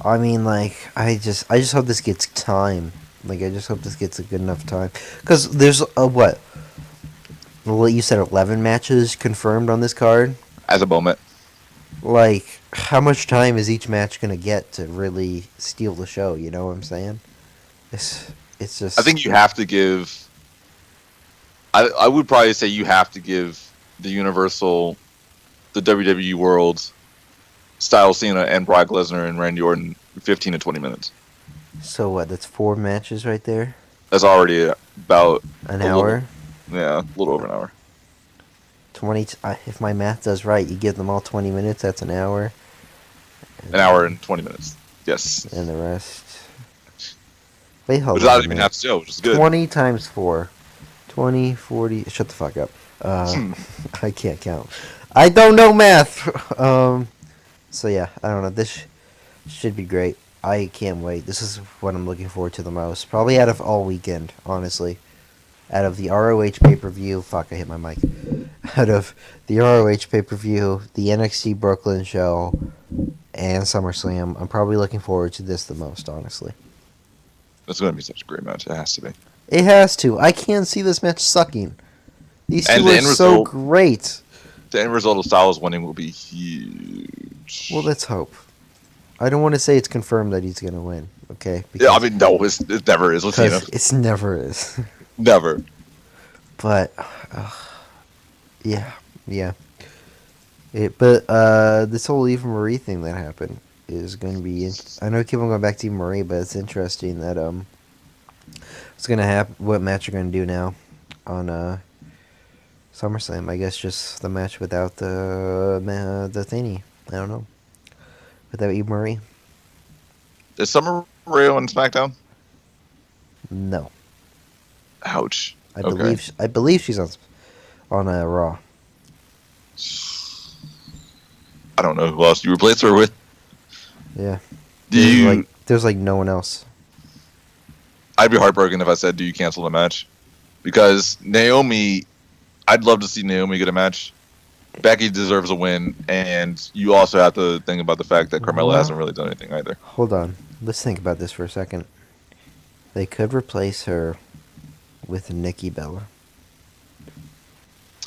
I mean, like, I just hope this gets time. Like, I just hope this gets a good enough time. Because there's, Well, you said 11 matches confirmed on this card. at the moment. Like, how much time is each match gonna get to really steal the show? You know what I'm saying? It's I just think you have to give. I would probably say you have to give the Universal, the WWE World, Styles, Cena, and Brock Lesnar and Randy Orton 15 to 20 minutes. so what? That's 4 matches right there. That's already about An a hour. a little over an hour. 20. If my math does right, you give them all 20 minutes. That's an hour. An hour and 20 minutes. Yes. And the rest. Wait, hold Without on. even half the show, which is good. 20 times 4. 20, 40. Shut the fuck up. I can't count. I don't know math. So yeah, I don't know. This should be great. I can't wait. This is what I'm looking forward to the most. Probably out of all weekend, honestly. Out of the ROH pay-per-view. Fuck, I hit my mic. Out of the ROH pay-per-view, the NXT Brooklyn show, and SummerSlam, I'm probably looking forward to this the most, honestly. It's going to be such a great match. It has to be. It has to. I can't see this match sucking. These And two the are end so result- great. The end result of Styles winning will be huge. Well, let's hope. I don't want to say it's confirmed that he's going to win, okay? Yeah, I mean, no, it never is with Cena. Because it's never is. Never. But, yeah. This whole Eva Marie thing that happened is going to be... I know I keep on going back to Eva Marie, but it's interesting that it's going to happen. What match you're going to do now on SummerSlam? I guess just the match without the thingy. I don't know. Without Eva Marie. Is Summer Rae on SmackDown? No. Ouch. I Okay. believe she's on Raw. I don't know who else you replace her with. Yeah. Do you? There's like no one else. I'd be heartbroken if I said, "Do you cancel the match?" Because Naomi, I'd love to see Naomi get a match. Becky deserves a win, and you also have to think about the fact that Carmella Well- hasn't really done anything either. Hold on. Let's think about this for a second. They could replace her with Nikki Bella.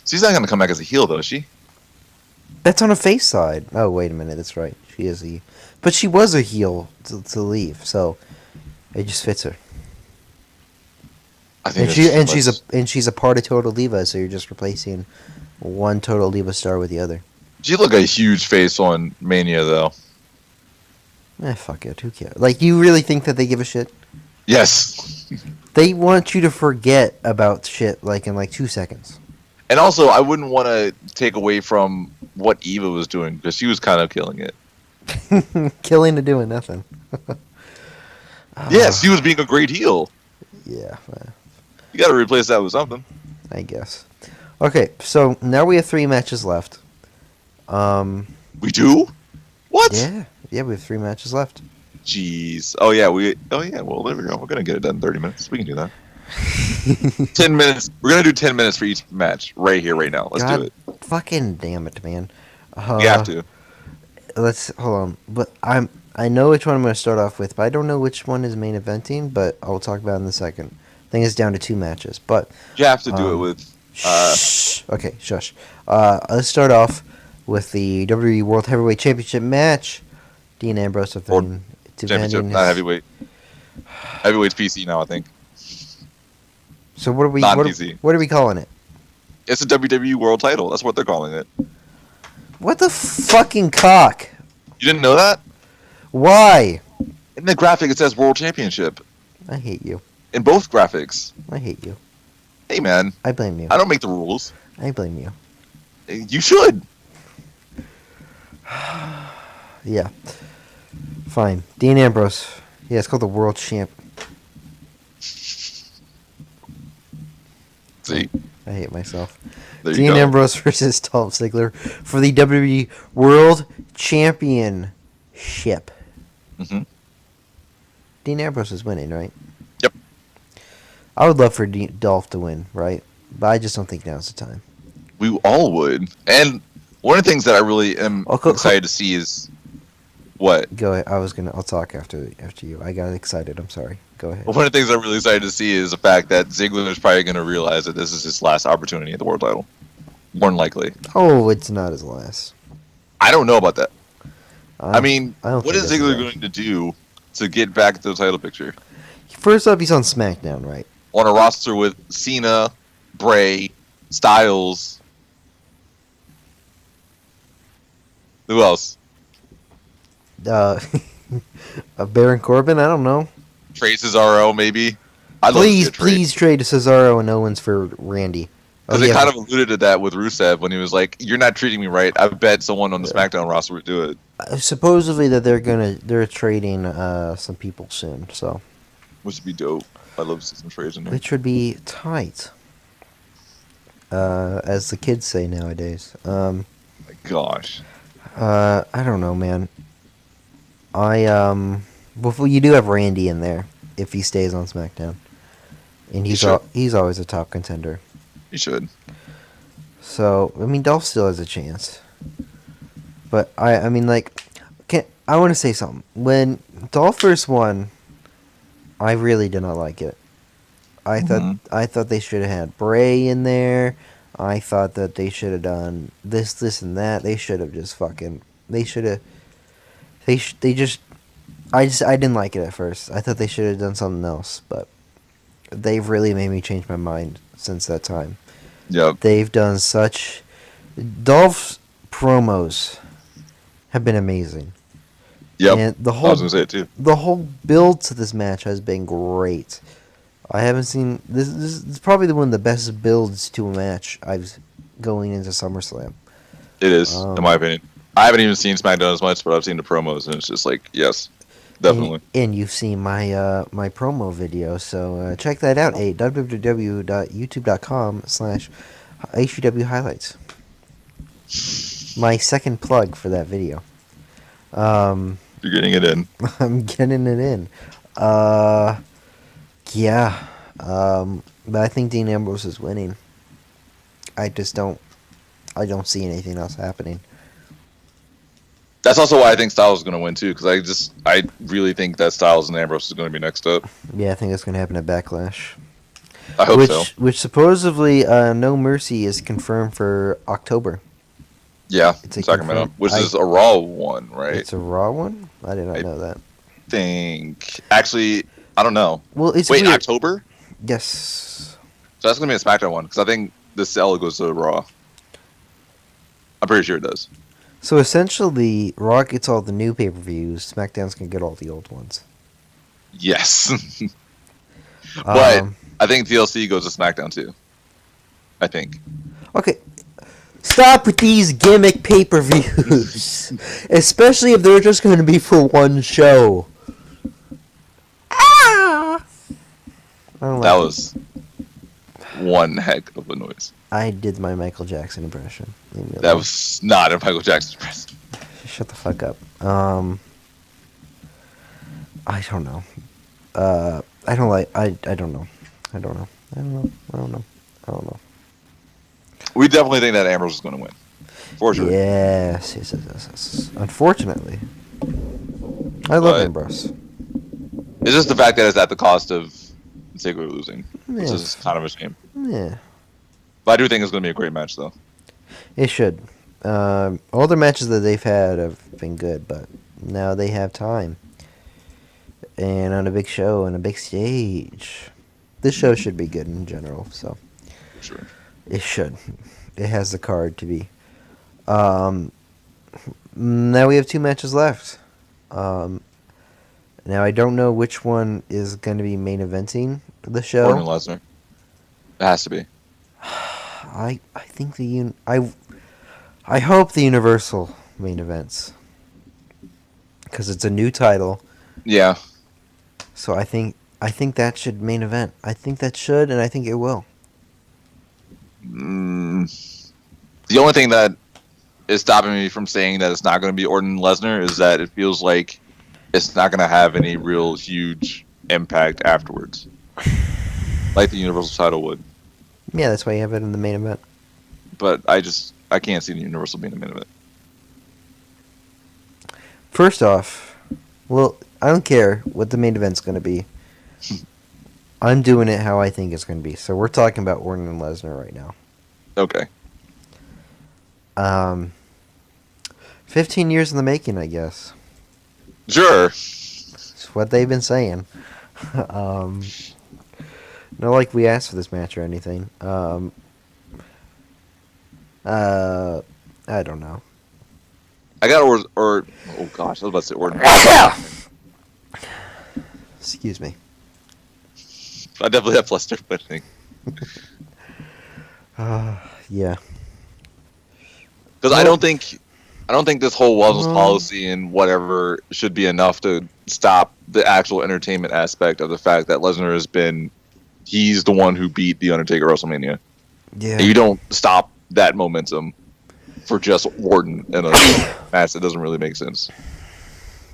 She's not going to come back as a heel, though, is she? That's on a face side. Oh, wait a minute. That's right. She is but she was a heel to leave, so it just fits her. I think She's a part of Total Diva, so you're just replacing one Total Diva star with the other. She looked a huge face on Mania, though. Fuck it. Who cares? Like, you really think that they give a shit? Yes. They want you to forget about shit like in like 2 seconds. And also, I wouldn't want to take away from what Eva was doing, because she was kind of killing it. Killing to doing nothing. Yes, she was being a great heel. Yeah, You got to replace that with something. I guess. Okay, so now we have 3 matches left. We do? What? Yeah, we have 3 matches left. Jeez. Oh yeah, well there we go. We're gonna get it done in 30 minutes. We can do that. 10 minutes. We're gonna do 10 minutes for each match right here, right now. Let's do it. Fucking damn it, man. We have to. Let's hold on. But I know which one I'm gonna start off with, but I don't know which one is main eventing. But I'll talk about it in a second. I think it's down to 2 matches, but You have to do it with. shh. Okay, shush. Let's start off with the WWE World Heavyweight Championship match. Dean Ambrose defending Championship, not heavyweight. Heavyweight's PC now, I think. So what are we? Non-PC. What are we calling it? It's a WWE World Title. That's what they're calling it. What the fucking cock? You didn't know that? Why? In the graphic, it says World Championship. I hate you. In both graphics. I hate you. Hey, man. I blame you. I don't make the rules. I blame you. You should. Yeah. Fine. Dean Ambrose. Yeah, it's called the World Champ. See? I hate myself. There you Dean go. Ambrose versus Dolph Ziggler for the WWE World Championship. Mm-hmm. Dean Ambrose is winning, right? Yep. I would love for Dolph to win, right? But I just don't think now's the time. We all would. And one of the things that I really am excited to see is What? Go ahead. I'll talk after you. I got excited. I'm sorry. Go ahead. One of the things I'm really excited to see is the fact that Ziggler is probably going to realize that this is his last opportunity at the world title. More than likely. Oh, it's not his last. I don't know about that. I mean, I don't what think is that's his Ziggler last. going to do to get back to the title picture? First up, he's on SmackDown, right? On a roster with Cena, Bray, Styles. Who else? Uh, Baron Corbin. I don't know. Trey Cesaro, maybe. I'd love to see a trade. Please trade Cesaro and Owens for Randy. Because they kind of alluded to that with Rusev when he was like, "You're not treating me right. I bet someone on the SmackDown roster would do it." Supposedly that they're trading some people soon, so Which would be dope. I'd love to see some trades in there. which would be tight, as the kids say nowadays. My gosh. I don't know, man. Well, you do have Randy in there if he stays on SmackDown, and he's always a top contender. He should. So I mean, Dolph still has a chance, but I mean, like, I want to say something. When Dolph first won, I really did not like it. I thought they should have had Bray in there. I thought that they should have done this, and that. They should have just fucking. They should have. I didn't like it at first. I thought they should have done something else, but they've really made me change my mind since that time. Yep. They've done such. Dolph's promos have been amazing. Yep. And I was gonna say it too. The whole build to this match has been great. I haven't seen this. This is probably one of the best builds to a match I've going into SummerSlam. It is, in my opinion. I haven't even seen SmackDown as much, but I've seen the promos, and it's just like, yes, definitely. And you've seen my my promo video, so check that out at www.youtube.com/HGW highlights. My second plug for that video. You're getting it in. I'm getting it in. Yeah. But I think Dean Ambrose is winning. I don't see anything else happening. That's also why I think Styles is going to win too, because I really think that Styles and Ambrose is going to be next up. Yeah, I think that's going to happen at Backlash. I hope so. Which supposedly No Mercy is confirmed for October. Yeah, it's Sacramento, which is a Raw one, right? It's a Raw one? I did not know that. Actually, I don't know. Well, it's Wait, weird. October? Yes. So that's going to be a SmackDown one, because I think the cell goes to Raw. I'm pretty sure it does. So essentially, Raw gets all the new pay-per-views. SmackDown's going to get all the old ones. Yes. But I think TLC goes to SmackDown too. I think. Okay. Stop with these gimmick pay-per-views. Especially if they're just going to be for one show. Ah! That was one heck of a noise. I did my Michael Jackson impression. That was not a Michael Jackson impression. Shut the fuck up. I don't know. I don't know. I don't know. We definitely think that Ambrose is going to win. For sure. Yes. Unfortunately. I love Ambrose. It's just the fact that it's at the cost of Ziggler losing. Which is kind of a shame. Yeah. But I do think it's going to be a great match, though. It should. All the matches that they've had have been good, but now they have time. And on a big show and a big stage. This show should be good in general, so. Sure. It should. It has the card to be. Now we have 2 matches left. Now I don't know which one is going to be main eventing the show. Orton and Lesnar. It has to be. I think I hope the Universal main events, because it's a new title. Yeah. So I think that should main event. I think that should, and I think it will. The only thing that is stopping me from saying that it's not going to be Orton and Lesnar is that it feels like it's not going to have any real huge impact afterwards, like the Universal title would. Yeah, that's why you have it in the main event. But I can't see the Universal being the main event. First off, well, I don't care what the main event's going to be. I'm doing it how I think it's going to be. So we're talking about Orton and Lesnar right now. Okay. 15 years in the making, I guess. Sure. It's what they've been saying. Not like we asked for this match or anything. I don't know. I got oh gosh, I was about to say Orton. Excuse me. I definitely have Lester winning. Yeah. Because I don't think this whole wellness Well- policy and whatever should be enough to stop the actual entertainment aspect of the fact that Lesnar he's the one who beat The Undertaker at WrestleMania. Yeah. And you don't stop that momentum for just Orton in a match that doesn't really make sense.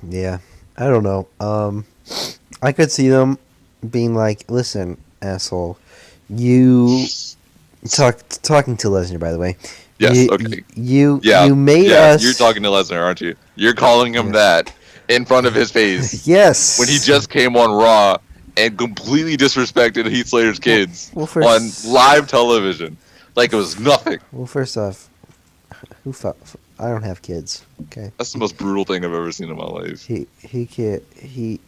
Yeah. I don't know. I could see them being like, listen, asshole, you talking to Lesnar, by the way. Yes, okay. You made us. You're talking to Lesnar, aren't you? You're calling him that in front of his face. Yes. When he just came on Raw and completely disrespected Heath Slater's kids Well, on live television. Like it was nothing. Well, first off, I don't have kids. Okay. That's the most brutal thing I've ever seen in my life. He can't. He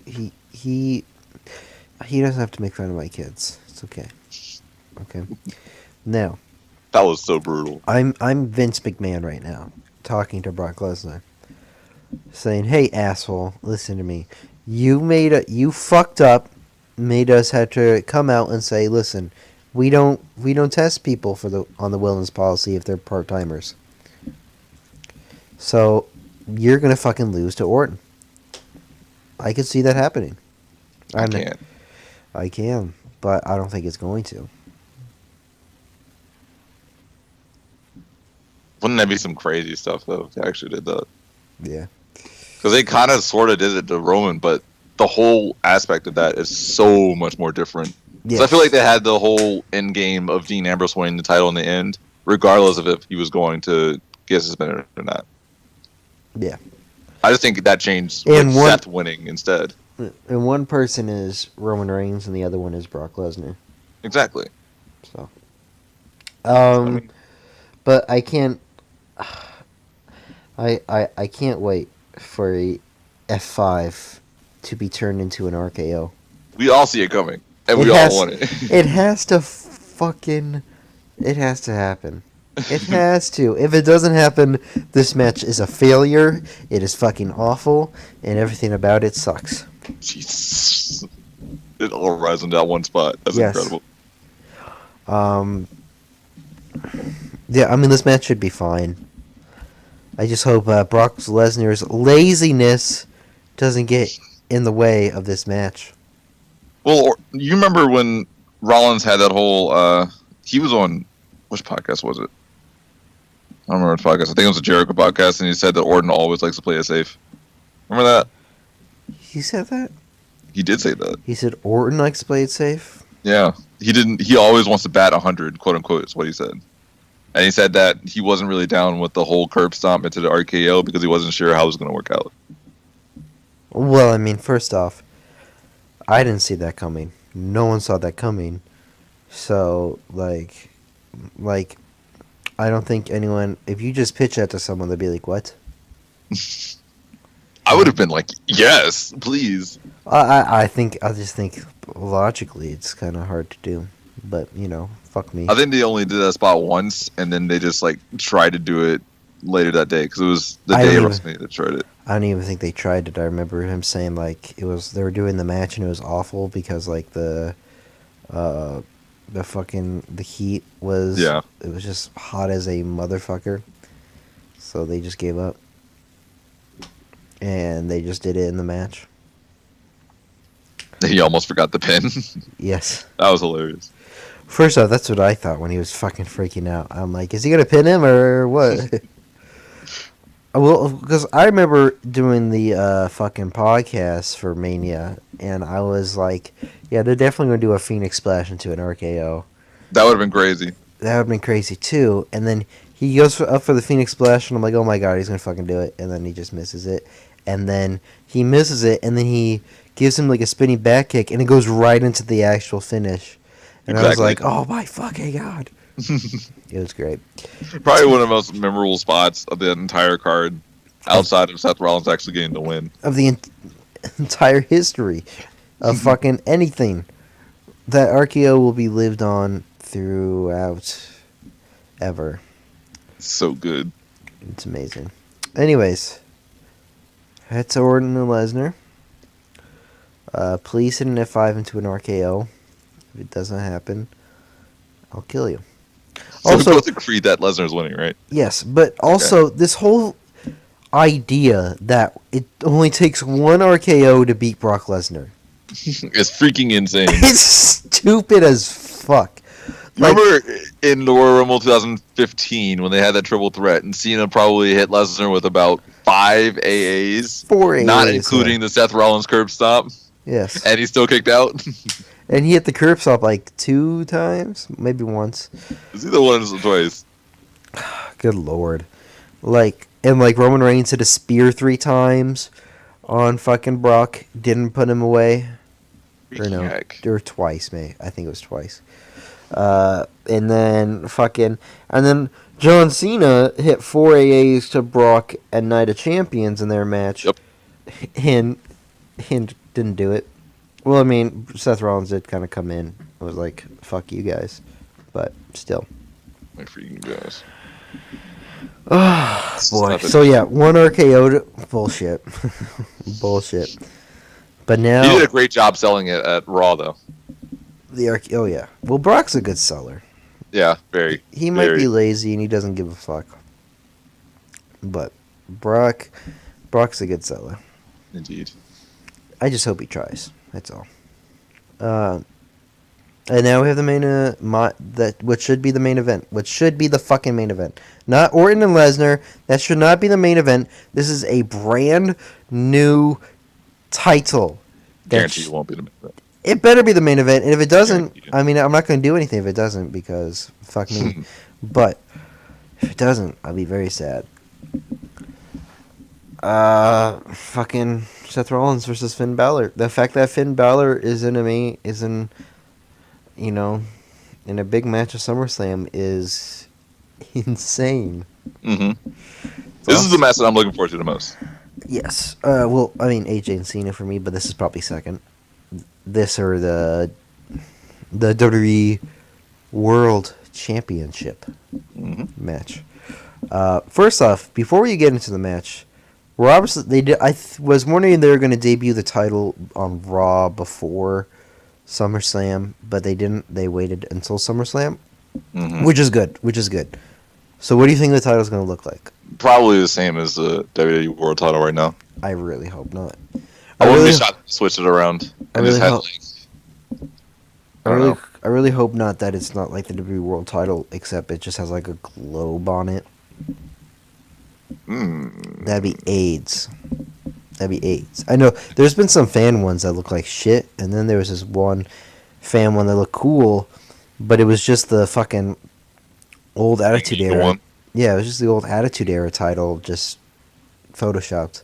doesn't have to make fun of my kids. It's okay. Okay. Now, That was so brutal. I'm Vince McMahon right now, talking to Brock Lesnar, saying, "Hey, asshole, listen to me. You fucked up, made us have to come out and say, listen, we don't test people on the wellness policy if they're part timers. So you're gonna fucking lose to Orton. I could see that happening. I can't. I can, but I don't think it's going to. Wouldn't that be some crazy stuff though? If they actually did that. Yeah. Because they kind of sort of did it to Roman, but the whole aspect of that is so much more different. Yes. So I feel like they had the whole end game of Dean Ambrose winning the title in the end, regardless of if he was going to get suspended or not. Yeah. I just think that changed And with Seth winning instead. And one person is Roman Reigns, and the other one is Brock Lesnar. Exactly. So. mean- But I can't. I can't wait for a F5 to be turned into an RKO. We all see it coming, and It we has- all want it. It has to fucking. It has to happen. It has to. If it doesn't happen, this match is a failure. It is fucking awful, and everything about it sucks. Jesus. It all rises in that one spot. That's Yes. incredible. Yeah, I mean, this match should be fine. I just hope Brock Lesnar's laziness doesn't get in the way of this match. Well, you remember when Rollins had that whole, he was on, which podcast was it? I don't remember which podcast. I think it was a Jericho podcast, and he said that Orton always likes to play it safe. Remember that? He said that? He did say that. He said Orton likes to play it safe? Yeah. He always wants to bat 100, quote unquote, is what he said. And he said that he wasn't really down with the whole curb stomp into the RKO because he wasn't sure how it was going to work out. Well, I mean, first off, I didn't see that coming. No one saw that coming. So, like, I don't think anyone, if you just pitch that to someone, they'd be like, what? I would have been like, yes, please. I just think logically it's kind of hard to do. But, you know, fuck me. I think they only did that spot once, and then they just like tried to do it later that day because it was the day of WrestleMania they tried it. I don't even think they tried it. I remember him saying like they were doing the match and it was awful because like the heat was it was just hot as a motherfucker. So they just gave up. And they just did it in the match. He almost forgot the pin. Yes. That was hilarious. First off, that's what I thought when he was fucking freaking out. I'm like, is he gonna pin him or what? Well, because I remember doing the fucking podcast for Mania, and I was like, yeah, they're definitely gonna do a Phoenix Splash into an RKO. That would have been crazy. That would have been crazy too. And then he goes up for the Phoenix Splash, and I'm like, oh my god, he's gonna fucking do it, and then he just misses it. and then he misses it, and then he gives him like a spinning back kick, and it goes right into the actual finish. And I was Exactly. like, oh my fucking god. It was great. Probably one of the most memorable spots of the entire card, outside of Seth Rollins actually getting the win. Of the entire history of fucking anything. That RKO will be lived on throughout ever. So good. It's amazing. Anyways, that's Orton and Lesnar. Please hit an F5 into an RKO. If it doesn't happen, I'll kill you. So Also, we both agreed that Lesnar's winning, right? yes, but also this whole idea that it only takes one RKO to beat Brock Lesnar. It's freaking insane. It's stupid as fuck. Remember in the Royal Rumble 2015 when they had that triple threat and Cena probably hit Lesnar with about 5 AAs, 4 AAs, not including the Seth Rollins curb stomp, Yes. and he still kicked out. And he hit the curb stop like 2 times, maybe once. It's either once or twice. Good lord. And Roman Reigns hit a spear 3 times on fucking Brock, didn't put him away. Or no, Heck. or twice, maybe. I think it was twice. And then John Cena hit 4 AAs to Brock and Night of Champions in their match. Yep. And didn't do it. Well, I mean, Seth Rollins did kind of come in. I was like, fuck you guys. But still. My freaking gosh. Oh, boy. Stop it. So, yeah, 1 RKO to... Bullshit. Bullshit. But now... He did a great job selling it at Raw, though. Oh, yeah. Well, Brock's a good seller. Yeah, very. He might very. be lazy and he doesn't give a fuck. But Brock's a good seller. Indeed. I just hope he tries. That's all. And now we have the main what should be the main event. What should be the fucking main event. Not Orton and Lesnar. That should not be the main event. This is a brand new title. Guarantee it won't be the main event. It better be the main event. And if it doesn't, Guaranteed. I mean, I'm not going to do anything if it doesn't because fuck me. But if it doesn't, I'll be very sad. Fucking Seth Rollins versus Finn Balor. The fact that Finn Balor is in a big match of SummerSlam is insane. Mm-hmm. This is the match that I'm looking forward to the most. Yes. Well, I mean AJ and Cena for me, but this is probably second. This or the WWE World Championship match. First off, before we get into the match, we're obviously was wondering they were going to debut the title on Raw before SummerSlam, but they didn't. They waited until SummerSlam, which is good. So, what do you think the title's going to look like? Probably the same as the WWE World Title right now. I really hope not. I wouldn't be shocked to switch it around. I really hope not that it's not like the WWE World Title, except it just has like a globe on it. That'd be AIDS. I know there's been some fan ones that look like shit, and then there was this one fan one that looked cool, but it was just the fucking old Attitude Era. One. Yeah, it was just the old Attitude Era title, just photoshopped.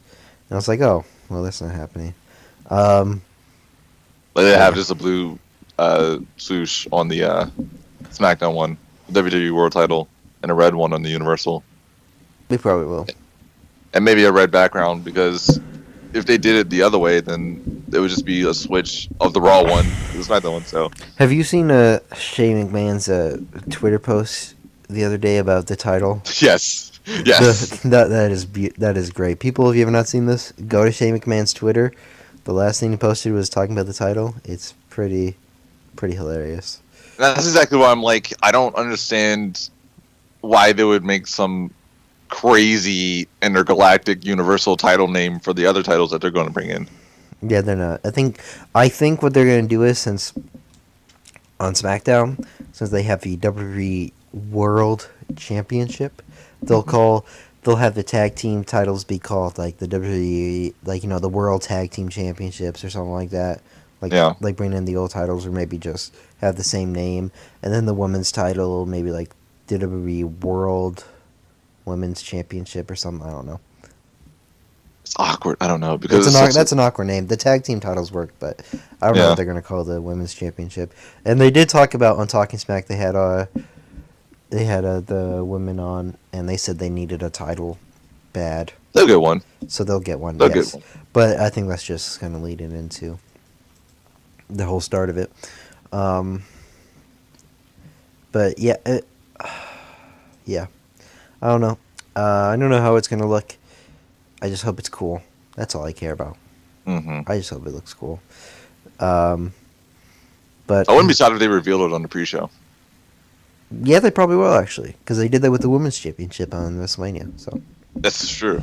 And I was like, oh, well, that's not happening. Like they have just a blue swoosh on the SmackDown one, WWE World Title, and a red one on the Universal. They probably will. And maybe a red background, because if they did it the other way, then it would just be a switch of the Raw one to the SmackDown one. So, have you seen Shane McMahon's Twitter post the other day about the title? yes. That is great. People, if you have not seen this, go to Shane McMahon's Twitter. The last thing he posted was talking about the title. It's pretty hilarious. That's exactly why I'm like, I don't understand why they would make some crazy intergalactic universal title name for the other titles that they're going to bring in. Yeah, they're not. I think what they're going to do is, since on SmackDown, since they have the WWE World Championship, they'll have the tag team titles be called like the WWE, like, you know, the World Tag Team Championships or something like that. Like bring in the old titles, or maybe just have the same name, and then the women's title maybe like WWE World Women's Championship or something. I don't know. It's awkward. I don't know because it's That's an awkward name. The tag team titles work, but I don't know Yeah. what they're gonna call the women's championship. And they did talk about on Talking Smack. They had the women on, and they said they needed a title bad, They'll get one. so they'll get one. They'll Yes, get one. but I think that's just kind of leading into the whole start of it. But yeah, yeah, I don't know. I don't know how it's gonna look. I just hope it's cool. That's all I care about. Mm-hmm. I just hope it looks cool. But I wouldn't be shocked if they revealed it on the pre-show. yeah, they probably will actually, because they did that with the women's championship on WrestleMania. That's true.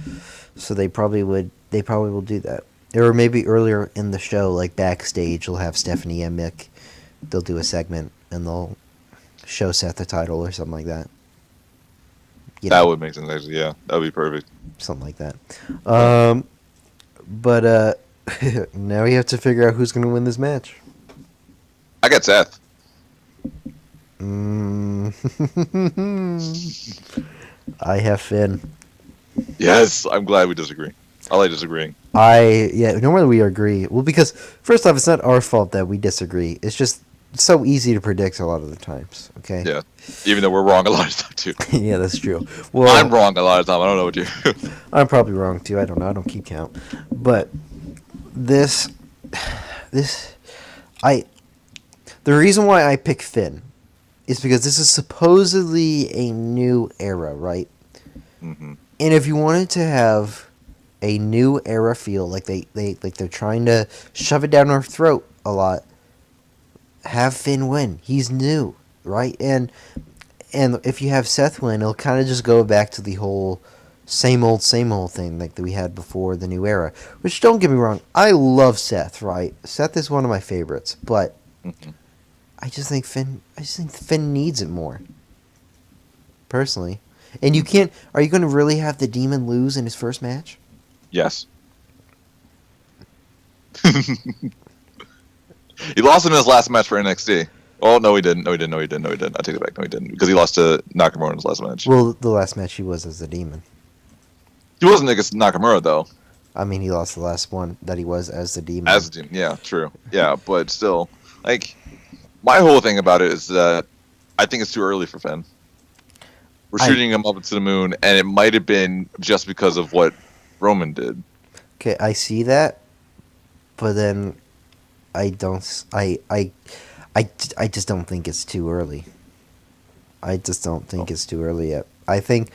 So they probably would. They probably will do that. Or maybe earlier in the show, like backstage, they'll have Stephanie and Mick. They'll do a segment and they'll show Seth the title or something like that. That would make sense. Actually, yeah, that would be perfect. Something like that. But now we have to figure out who's going to win this match. I got Seth. I have Finn. Yes, I'm glad we disagree. I like disagreeing. Normally we agree. Well, because first off, it's not our fault that we disagree. It's just so easy to predict a lot of the times. Okay. Yeah, even though we're wrong a lot of time too. Yeah, that's true. Well, I'm wrong a lot of time. I don't know what you. I'm probably wrong too. I don't know. I don't keep count. But the reason why I pick Finn is because this is supposedly a new era, right? Mm-hmm. And if you wanted to have a new era feel, like they're trying to shove it down our throat a lot, have Finn win. He's new, right? And if you have Seth win, it'll kind of just go back to the whole same old thing like that we had before the new era. Which, don't get me wrong, I love Seth, right? Seth is one of my favorites, but Mm-hmm. I just think Finn needs it more, personally. And you can't. Are you going to really have the Demon lose in his first match? Yes. He lost in his last match for NXT. Oh no, he didn't. I take it back. No, he didn't because he lost to Nakamura in his last match. Well, the last match he was as the Demon. He wasn't against Nakamura though. I mean, he lost the last one that he was as the Demon. As a Demon, yeah, true. Yeah, but still, like, my whole thing about it is that I think it's too early for Finn. We're shooting him up into the moon, and it might have been just because of what Roman did. Okay, I see that, but then I don't. I just don't think it's too early. I just don't think it's too early yet. I think,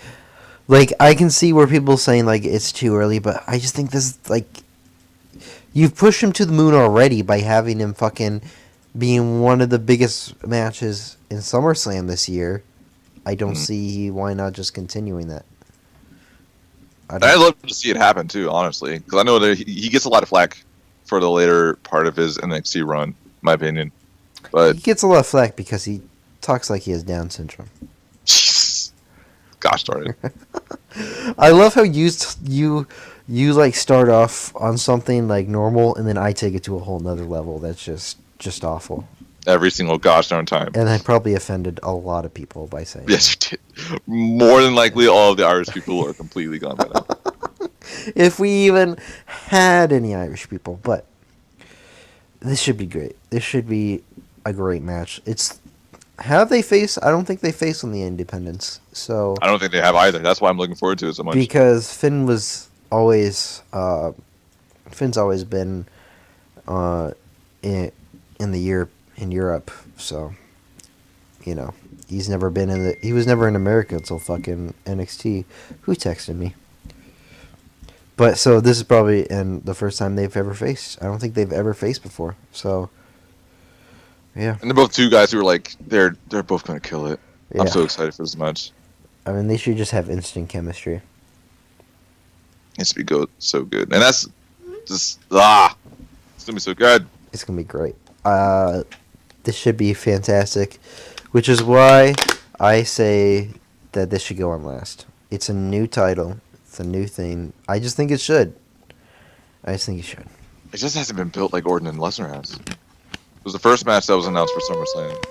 like, I can see where people saying like it's too early, but I just think this, like, you've pushed him to the moon already by having him fucking being one of the biggest matches in SummerSlam this year. I don't see why not just continuing that. I'd love to see it happen too, honestly, because I know that he gets a lot of flack for the later part of his NXT run, in my opinion. But he gets a lot of flack because he talks like he has Down syndrome. Gosh darn it! I love how you like start off on something like normal, and then I take it to a whole nother level. That's just awful. Every single gosh darn time. And I probably offended a lot of people by saying Yes, you did. More than likely, all of the Irish people are completely gone by now. if we even had any Irish people. But this should be great. This should be a great match. Have they faced? I don't think they faced on the Independents. So I don't think they have either. That's why I'm looking forward to it so much. Because Finn was always Finn's always been in Europe, so you know he was never in America until fucking NXT. Who texted me? But so this is probably the first time they've ever faced. I don't think they've ever faced before. So yeah. And they're both two guys who are like they're both gonna kill it. Yeah. I'm so excited for this match. I mean, they should just have instant chemistry. It's gonna be so good, and that's just it's gonna be so good. It's gonna be great. This should be fantastic, which is why I say that this should go on last. It's a new title. It's a new thing. I just think it should. It should. It just hasn't been built like Orton and Lesnar has. It was the first match that was announced for SummerSlam.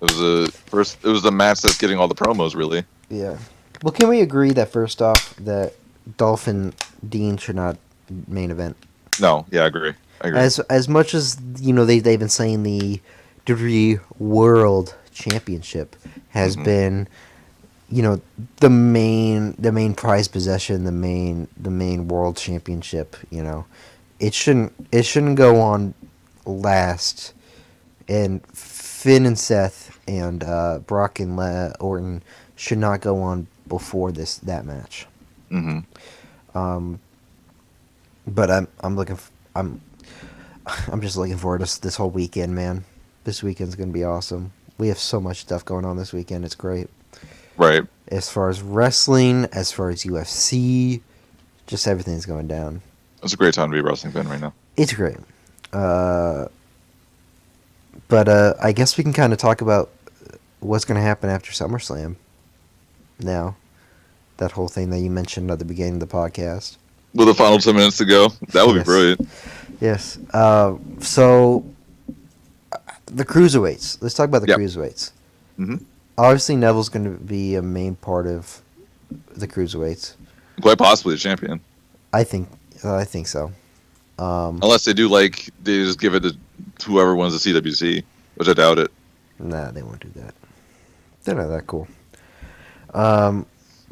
It was the match that's getting all the promos, really. Yeah. Well, can we agree that first off that Dolphin Dean should not main event. No, yeah, I agree. I agree. As much as they've been saying the WWE World Championship has been the main prize possession, the main World Championship. It shouldn't go on last, and Finn and Seth and Brock and Orton should not go on before that match. Mm-hmm. But I'm just looking forward to this whole weekend, man. This weekend's gonna be awesome. We have so much stuff going on this weekend. It's great. Right. As far as wrestling, as far as UFC, just everything's going down. It's a great time to be a wrestling fan right now. It's great. But I guess we can kind of talk about what's going to happen after SummerSlam now. That whole thing that you mentioned at the beginning of the podcast. With the final 10 minutes to go, that would be brilliant. Yes. So, the cruiserweights. Let's talk about the cruiserweights. Mm-hmm. Obviously, Neville's going to be a main part of the cruiserweights. Quite possibly a champion. I think so. Unless they just give it to whoever wins the CWC, which I doubt it. Nah, they won't do that. They're not that cool.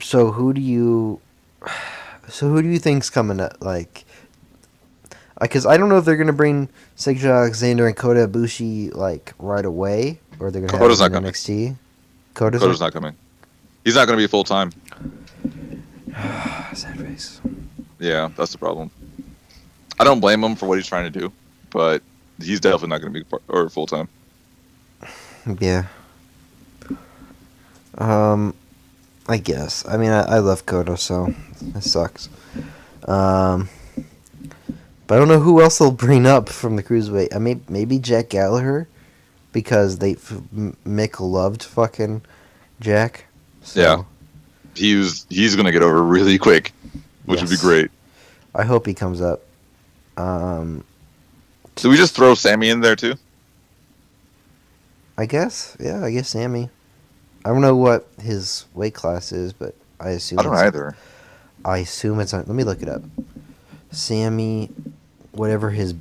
So who do you think's coming up? Because I don't know if they're gonna bring Cedric Alexander and Kota Ibushi right away, or they're gonna have Kota's them not in coming. NXT. Kota's not coming. He's not going to be full time. Sad face. Yeah, that's the problem. I don't blame him for what he's trying to do, but he's definitely not going to be full time. Yeah. I guess. I mean, I love Kota, so it sucks. But I don't know who else they'll bring up from the cruiserweight. I mean, maybe Jack Gallagher, because Mick loved fucking Jack. So. Yeah, he's going to get over really quick, which would be great. I hope he comes up. Do we just throw Sammy in there too? I guess. Yeah, I guess Sammy. I don't know what his weight class is, but I assume. I don't either. I assume it's on. Let me look it up. Sammy, whatever his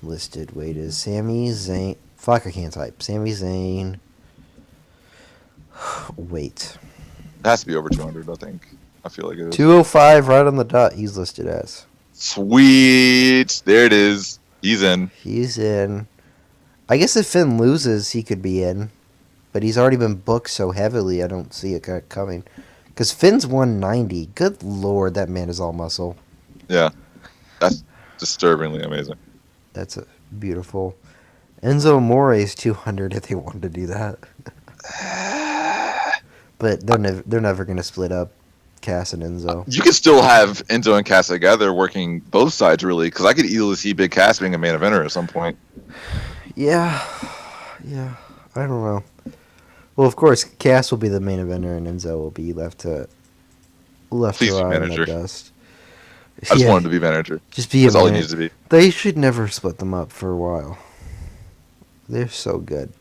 listed weight is. Sami Zayn. Fuck, I can't type. Sami Zayn. Weight. It has to be over 200, I think. I feel like it is. 205, right on the dot. He's listed as. Sweet. There it is. He's in. He's in. I guess if Finn loses, he could be in. But he's already been booked so heavily, I don't see it coming. Because Finn's 190. Good lord, that man is all muscle. Yeah. That's disturbingly amazing. That's beautiful. Enzo Amore is 200 if they wanted to do that. But they're never going to split up Cass and Enzo. You could still have Enzo and Cass together working both sides, really, because I could easily see Big Cass being a main eventer at some point. Yeah. I don't know. Well, of course, Cass will be the main eventer, and Enzo will be left to rot in the dust. I just wanted to be manager. Just be That's all he needs to be. They should never split them up for a while. They're so good.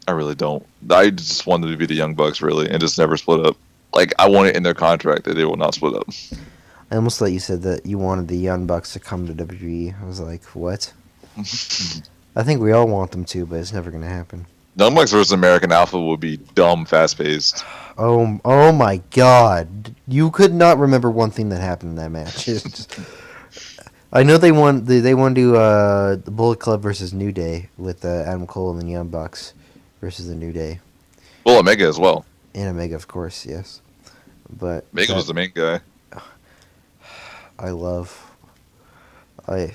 I really don't. I just wanted to be the Young Bucks, really, and just never split up. I want it in their contract that they will not split up. I almost thought you said that you wanted the Young Bucks to come to WWE. I was like, what? I think we all want them to, but it's never going to happen. Young Bucks versus American Alpha would be dumb, fast-paced. Oh my God! You could not remember one thing that happened in that match. I know they won. They won to the Bullet Club versus New Day with Adam Cole and the Young Bucks versus the New Day. Well, Omega as well. And Omega, of course, yes. But Omega was the main guy. I love the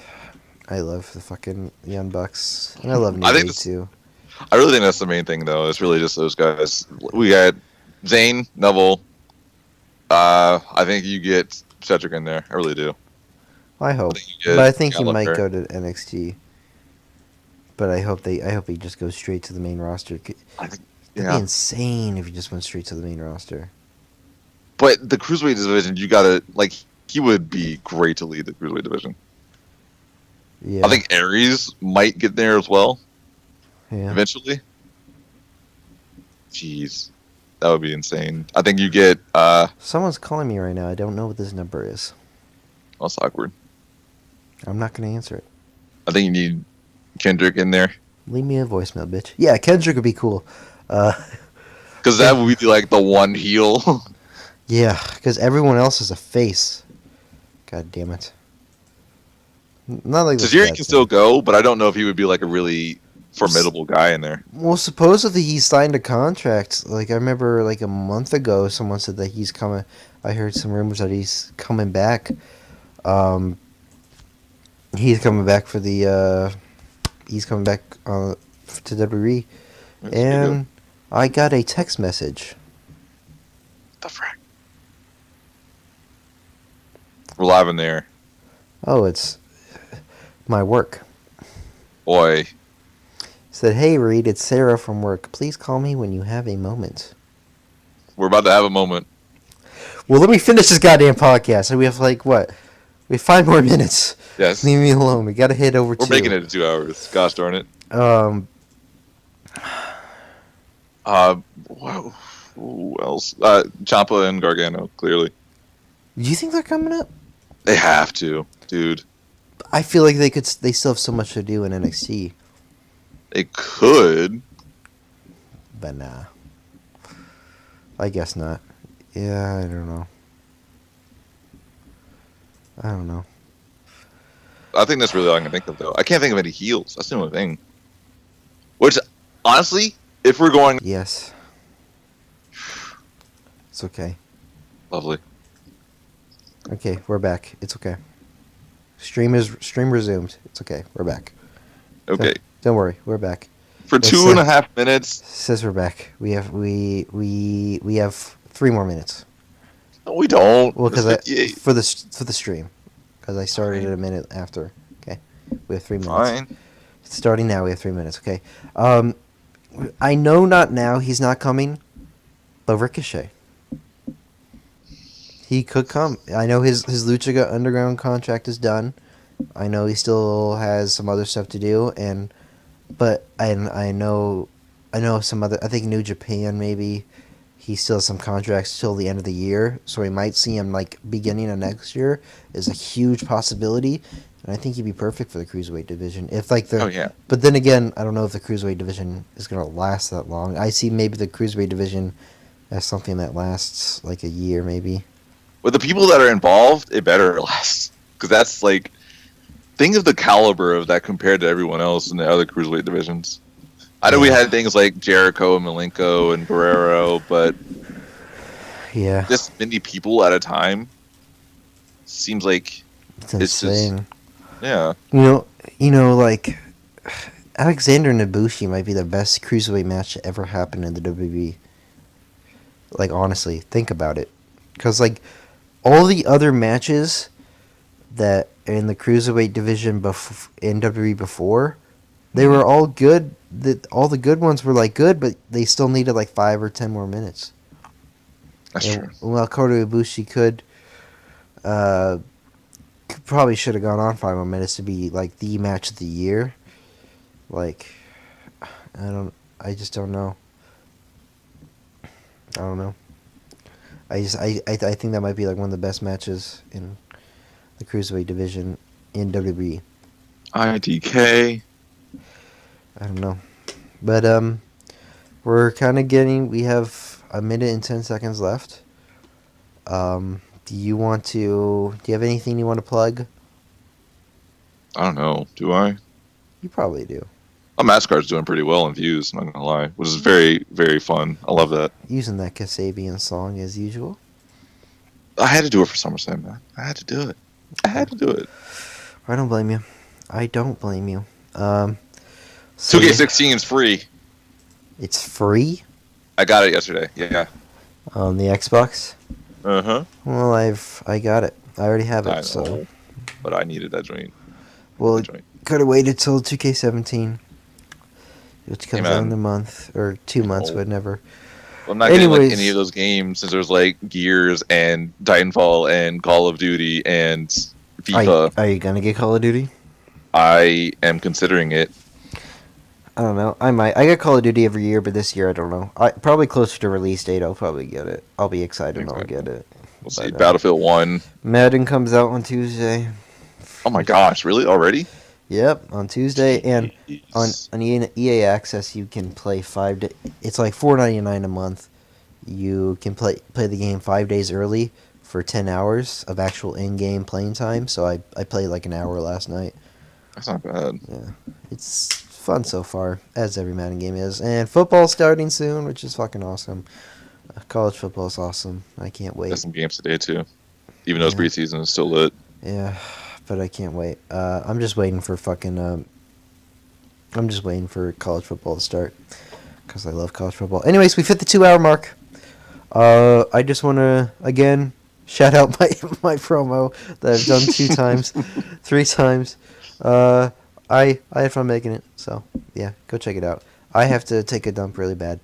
fucking Young Bucks, and I love New Day too. I really think that's the main thing, though. It's really just those guys. We got Zayn, Neville. I think you get Cedric in there. I really do. I hope, but I think he might go to NXT. But I hope he just goes straight to the main roster. It'd be insane if he just went straight to the main roster. But the Cruiserweight division, you gotta he would be great to lead the Cruiserweight division. Yeah. I think Aries might get there as well. Yeah. Eventually. Jeez. That would be insane. I think you get Someone's calling me right now. I don't know what this number is. that's awkward. I'm not going to answer it. I think you need Kendrick in there. Leave me a voicemail, bitch. Yeah, Kendrick would be cool. Because that would be like the one heel. Yeah, because everyone else is a face. God damn it. Not like this. Tajiri can still go, but I don't know if he would be like a really formidable guy in there. Well, supposedly he signed a contract. Like, I remember like a month ago, someone said that he's coming. I heard some rumors that he's coming back. He's coming back for the. He's coming back to WWE. And I got a text message. The frick? We're live in there. Oh, it's my work. Boy. Said, "Hey Reed, it's Sarah from work. Please call me when you have a moment." We're about to have a moment. Well, let me finish this goddamn podcast. We have like what? We have 5 more minutes. Yes. Leave me alone. We gotta hit over. We're 2. making it to 2 hours. Gosh darn it. Who else? Ciampa and Gargano, clearly. Do you think they're coming up? They have to, dude. I feel like they could. They still have so much to do in NXT. They could. But nah. I guess not. Yeah, I don't know. I think that's really all I can think of, though. I can't think of any heels. That's the only thing. Which, honestly, if we're going... Yes. It's okay. Lovely. Okay, we're back. It's okay. Stream resumed. It's okay. We're back. Okay. Don't worry. We're back. For 2.5 minutes... Says we're back. We have 3 more minutes. No, we don't. Well, because for the stream, because I started it a minute after. Okay, we have 3 minutes. Fine. It's starting now. We have 3 minutes. Okay. I know not now. He's not coming, but Ricochet. He could come. I know his Lucha Underground contract is done. I know he still has some other stuff to do, but I know some other. I think New Japan maybe. He still has some contracts till the end of the year, so we might see him like beginning of next year. Is a huge possibility, and I think he'd be perfect for the cruiserweight division. If like the, Oh yeah. But then again, I don't know if the cruiserweight division is gonna last that long. I see maybe the cruiserweight division as something that lasts like a year, maybe. With the people that are involved, it better last, because that's like, think of the caliber of that compared to everyone else in the other cruiserweight divisions. I know we had things like Jericho and Malenko and Guerrero, but yeah, this many people at a time seems like it's insane. Just, yeah. You know, like Alexander and Ibushi might be the best cruiserweight match to ever happen in the WWE. Like honestly, think about it, because like all the other matches that in the cruiserweight division in WWE before, they were all good. All the good ones were like good, but they still needed like 5 or 10 more minutes. That's true. Well, Kota Ibushi probably should have gone on 5 more minutes to be like the match of the year. Like, I just don't know. I don't know. I think that might be like one of the best matches in the cruiserweight division in WWE. IDK. I don't know, but we're kind of we have 1 minute and 10 seconds left. Do you have anything you want to plug? I don't know. Do I? You probably do. My Mascard's doing pretty well in views, I'm not gonna lie, which is very, very fun. I love that. Using that Kasabian song as usual. I had to do it for SummerSlam, man. I had to do it. I don't blame you. 2K16 is free. It's free? I got it yesterday. Yeah. On the Xbox? Uh-huh. Well, I got it. I already have it, so. But I needed that joint. Well, could have waited till 2K17, which comes out in a month or 2 months, but never. Well, I'm not getting like any of those games since there's like Gears and Titanfall and Call of Duty and FIFA. Are you gonna get Call of Duty? I am considering it. I don't know. I might. I get Call of Duty every year, but this year I don't know. Probably closer to release date. I'll probably get it. I'll be excited and I'll Exactly. get it. We'll see. But Battlefield 1. Madden comes out on Tuesday. Oh my gosh, really? Already? Yep, on Tuesday, and Jeez. on EA Access you can play 5 day. It's like $4.99 a month. You can play the game 5 days early for 10 hours of actual in-game playing time. So I played like an hour last night. That's not bad. Yeah, it's fun so far, as every Madden game is. And football's starting soon, which is fucking awesome. College football's awesome. I can't Got wait. some games today too. Even though it's Yeah, preseason, it's still lit. yeah, but I can't wait. I'm just waiting for fucking. I'm just waiting for college football to start because I love college football. Anyways, we've hit the 2 hour mark. I just want to again shout out my promo that I've done 2 times, 3 times. I had fun making it, so yeah, go check it out. I have to take a dump really bad.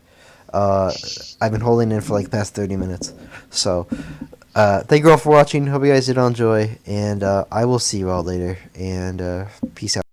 I've been holding in for like the past 30 minutes. So, thank you all for watching. Hope you guys did enjoy, and I will see you all later. And peace out.